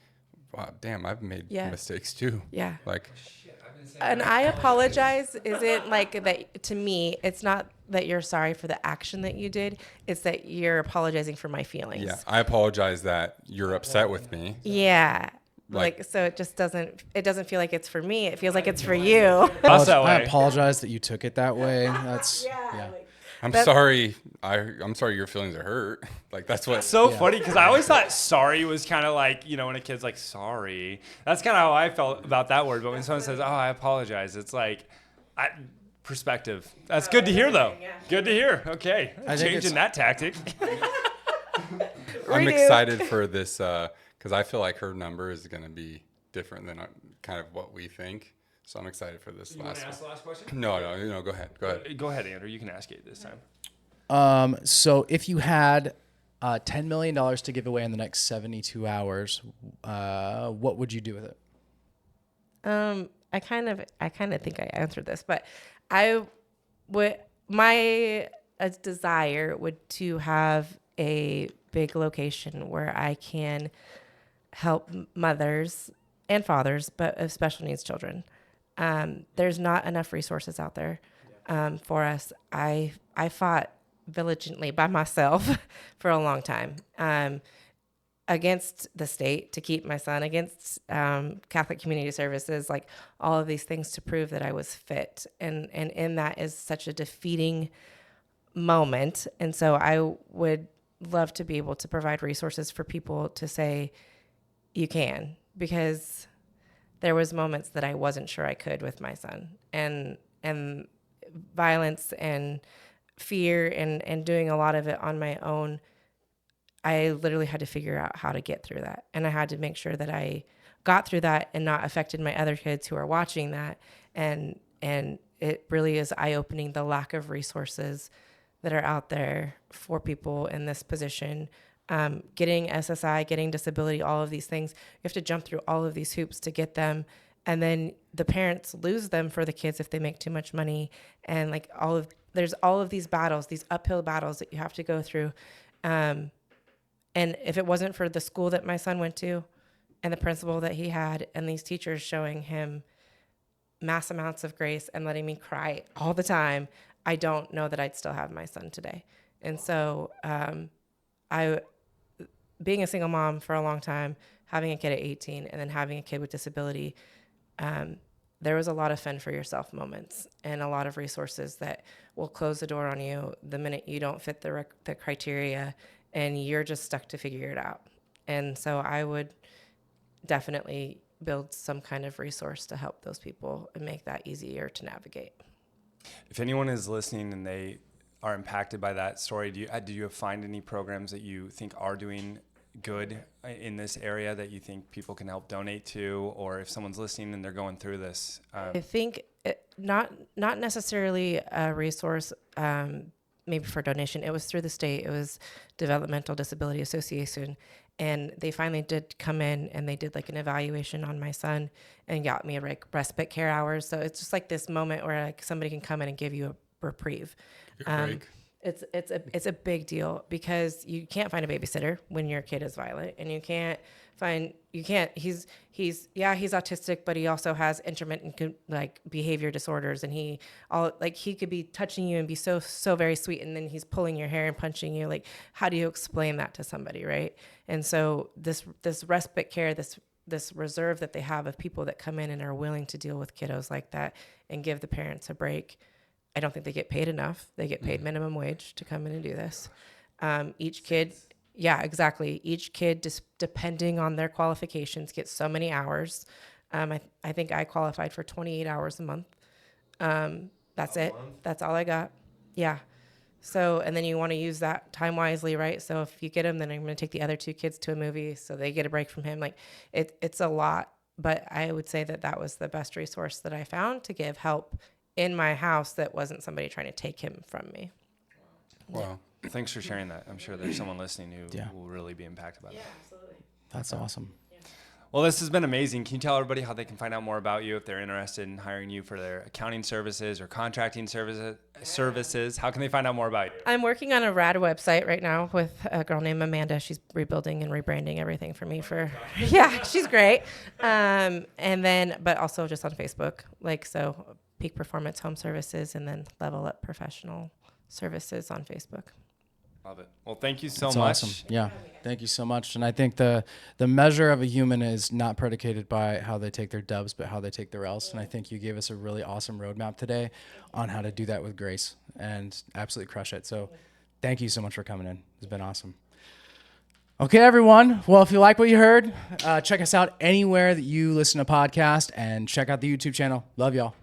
wow, damn, I've made mistakes too. Yeah. Like, and I apologize isn't like that. To me, it's not that you're sorry for the action that you did. It's that you're apologizing for my feelings. Yeah. I apologize that you're upset with me. Yeah. Like, so it just doesn't feel like it's for me. It feels like it's for you. I apologize that you took it that way. That's I'm sorry. I'm sorry your feelings are hurt. Like, that's what. It's so funny, because I always thought sorry was kind of like, when a kid's like, sorry. That's kind of how I felt about that word. But when someone says, oh, I apologize, it's like, perspective. That's good to hear, though. Yeah. Good to hear. Okay. Changing that tactic. I'm excited for this because I feel like her number is going to be different than kind of what we think. So I'm excited for this last one. Ask the last question? No, go ahead. Go ahead, Andrew. You can ask it this time. So if you had $10 million to give away in the next 72 hours, what would you do with it? I kind of think I answered this, but my desire would to have a big location where I can help mothers and fathers, but of special needs children. There's not enough resources out there for us. I fought diligently by myself for a long time against the state to keep my son, against Catholic Community Services, like all of these things to prove that I was fit. And in that is such a defeating moment. And so I would love to be able to provide resources for people to say, you can, because there was moments that I wasn't sure I could with my son, and violence and fear and doing a lot of it on my own. I literally had to figure out how to get through that. And I had to make sure that I got through that and not affected my other kids who are watching that. And it really is eye-opening, the lack of resources that are out there for people in this position. Getting SSI, getting disability, all of these things. You have to jump through all of these hoops to get them. And then the parents lose them for the kids if they make too much money. And like all of there's all of these battles, these uphill battles that you have to go through. And if it wasn't for the school that my son went to and the principal that he had and these teachers showing him mass amounts of grace and letting me cry all the time, I don't know that I'd still have my son today. And so being a single mom for a long time, having a kid at 18 and then having a kid with disability, there was a lot of fend for yourself moments and a lot of resources that will close the door on you the minute you don't fit the criteria and you're just stuck to figure it out. And so I would definitely build some kind of resource to help those people and make that easier to navigate. If anyone is listening and they are impacted by that story, do you find any programs that you think are doing good in this area that you think people can help donate to, or if someone's listening and they're going through this? I think not necessarily a resource, maybe for donation. It was through the state. It was Developmental Disability Association. And they finally did come in and they did like an evaluation on my son and got me like respite care hours. So it's just like this moment where like somebody can come in and give you a reprieve. It's a big deal because you can't find a babysitter when your kid is violent, and he's autistic, but he also has intermittent like behavior disorders, and he could be touching you and be so very sweet, and then he's pulling your hair and punching you. Like, how do you explain that to somebody, right? And so this respite care, this reserve that they have of people that come in and are willing to deal with kiddos like that and give the parents a break. I don't think they get paid enough. They get paid minimum wage to come in and do this. Each kid, yeah, exactly. Each kid, just depending on their qualifications, gets so many hours. I think I qualified for 28 hours a month. That's it. That's all I got. Yeah. So, and then you want to use that time wisely, right? So if you get them, then I'm going to take the other two kids to a movie so they get a break from him. Like it's a lot, but I would say that was the best resource that I found to give help in my house that wasn't somebody trying to take him from me. Wow. Thanks for sharing that. I'm sure there's someone listening who will really be impacted by that. Absolutely. That's awesome. Well, this has been amazing. Can you tell everybody how they can find out more about you if they're interested in hiring you for their accounting services or contracting services? How can they find out more about you? I'm working on a rad website right now with a girl named Amanda. She's rebuilding and rebranding everything for me yeah, she's great. And then, but also just on Facebook, so Peak Performance Home Services and then Level Up Professional Services on Facebook. Love it. Well, thank you so That's much. Awesome. Yeah. Thank you so much. And I think the measure of a human is not predicated by how they take their dubs, but how they take their L's. And I think you gave us a really awesome roadmap today on how to do that with grace and absolutely crush it. So thank you so much for coming in. It's been awesome. Okay, everyone. Well, if you like what you heard, check us out anywhere that you listen to podcasts and check out the YouTube channel. Love y'all.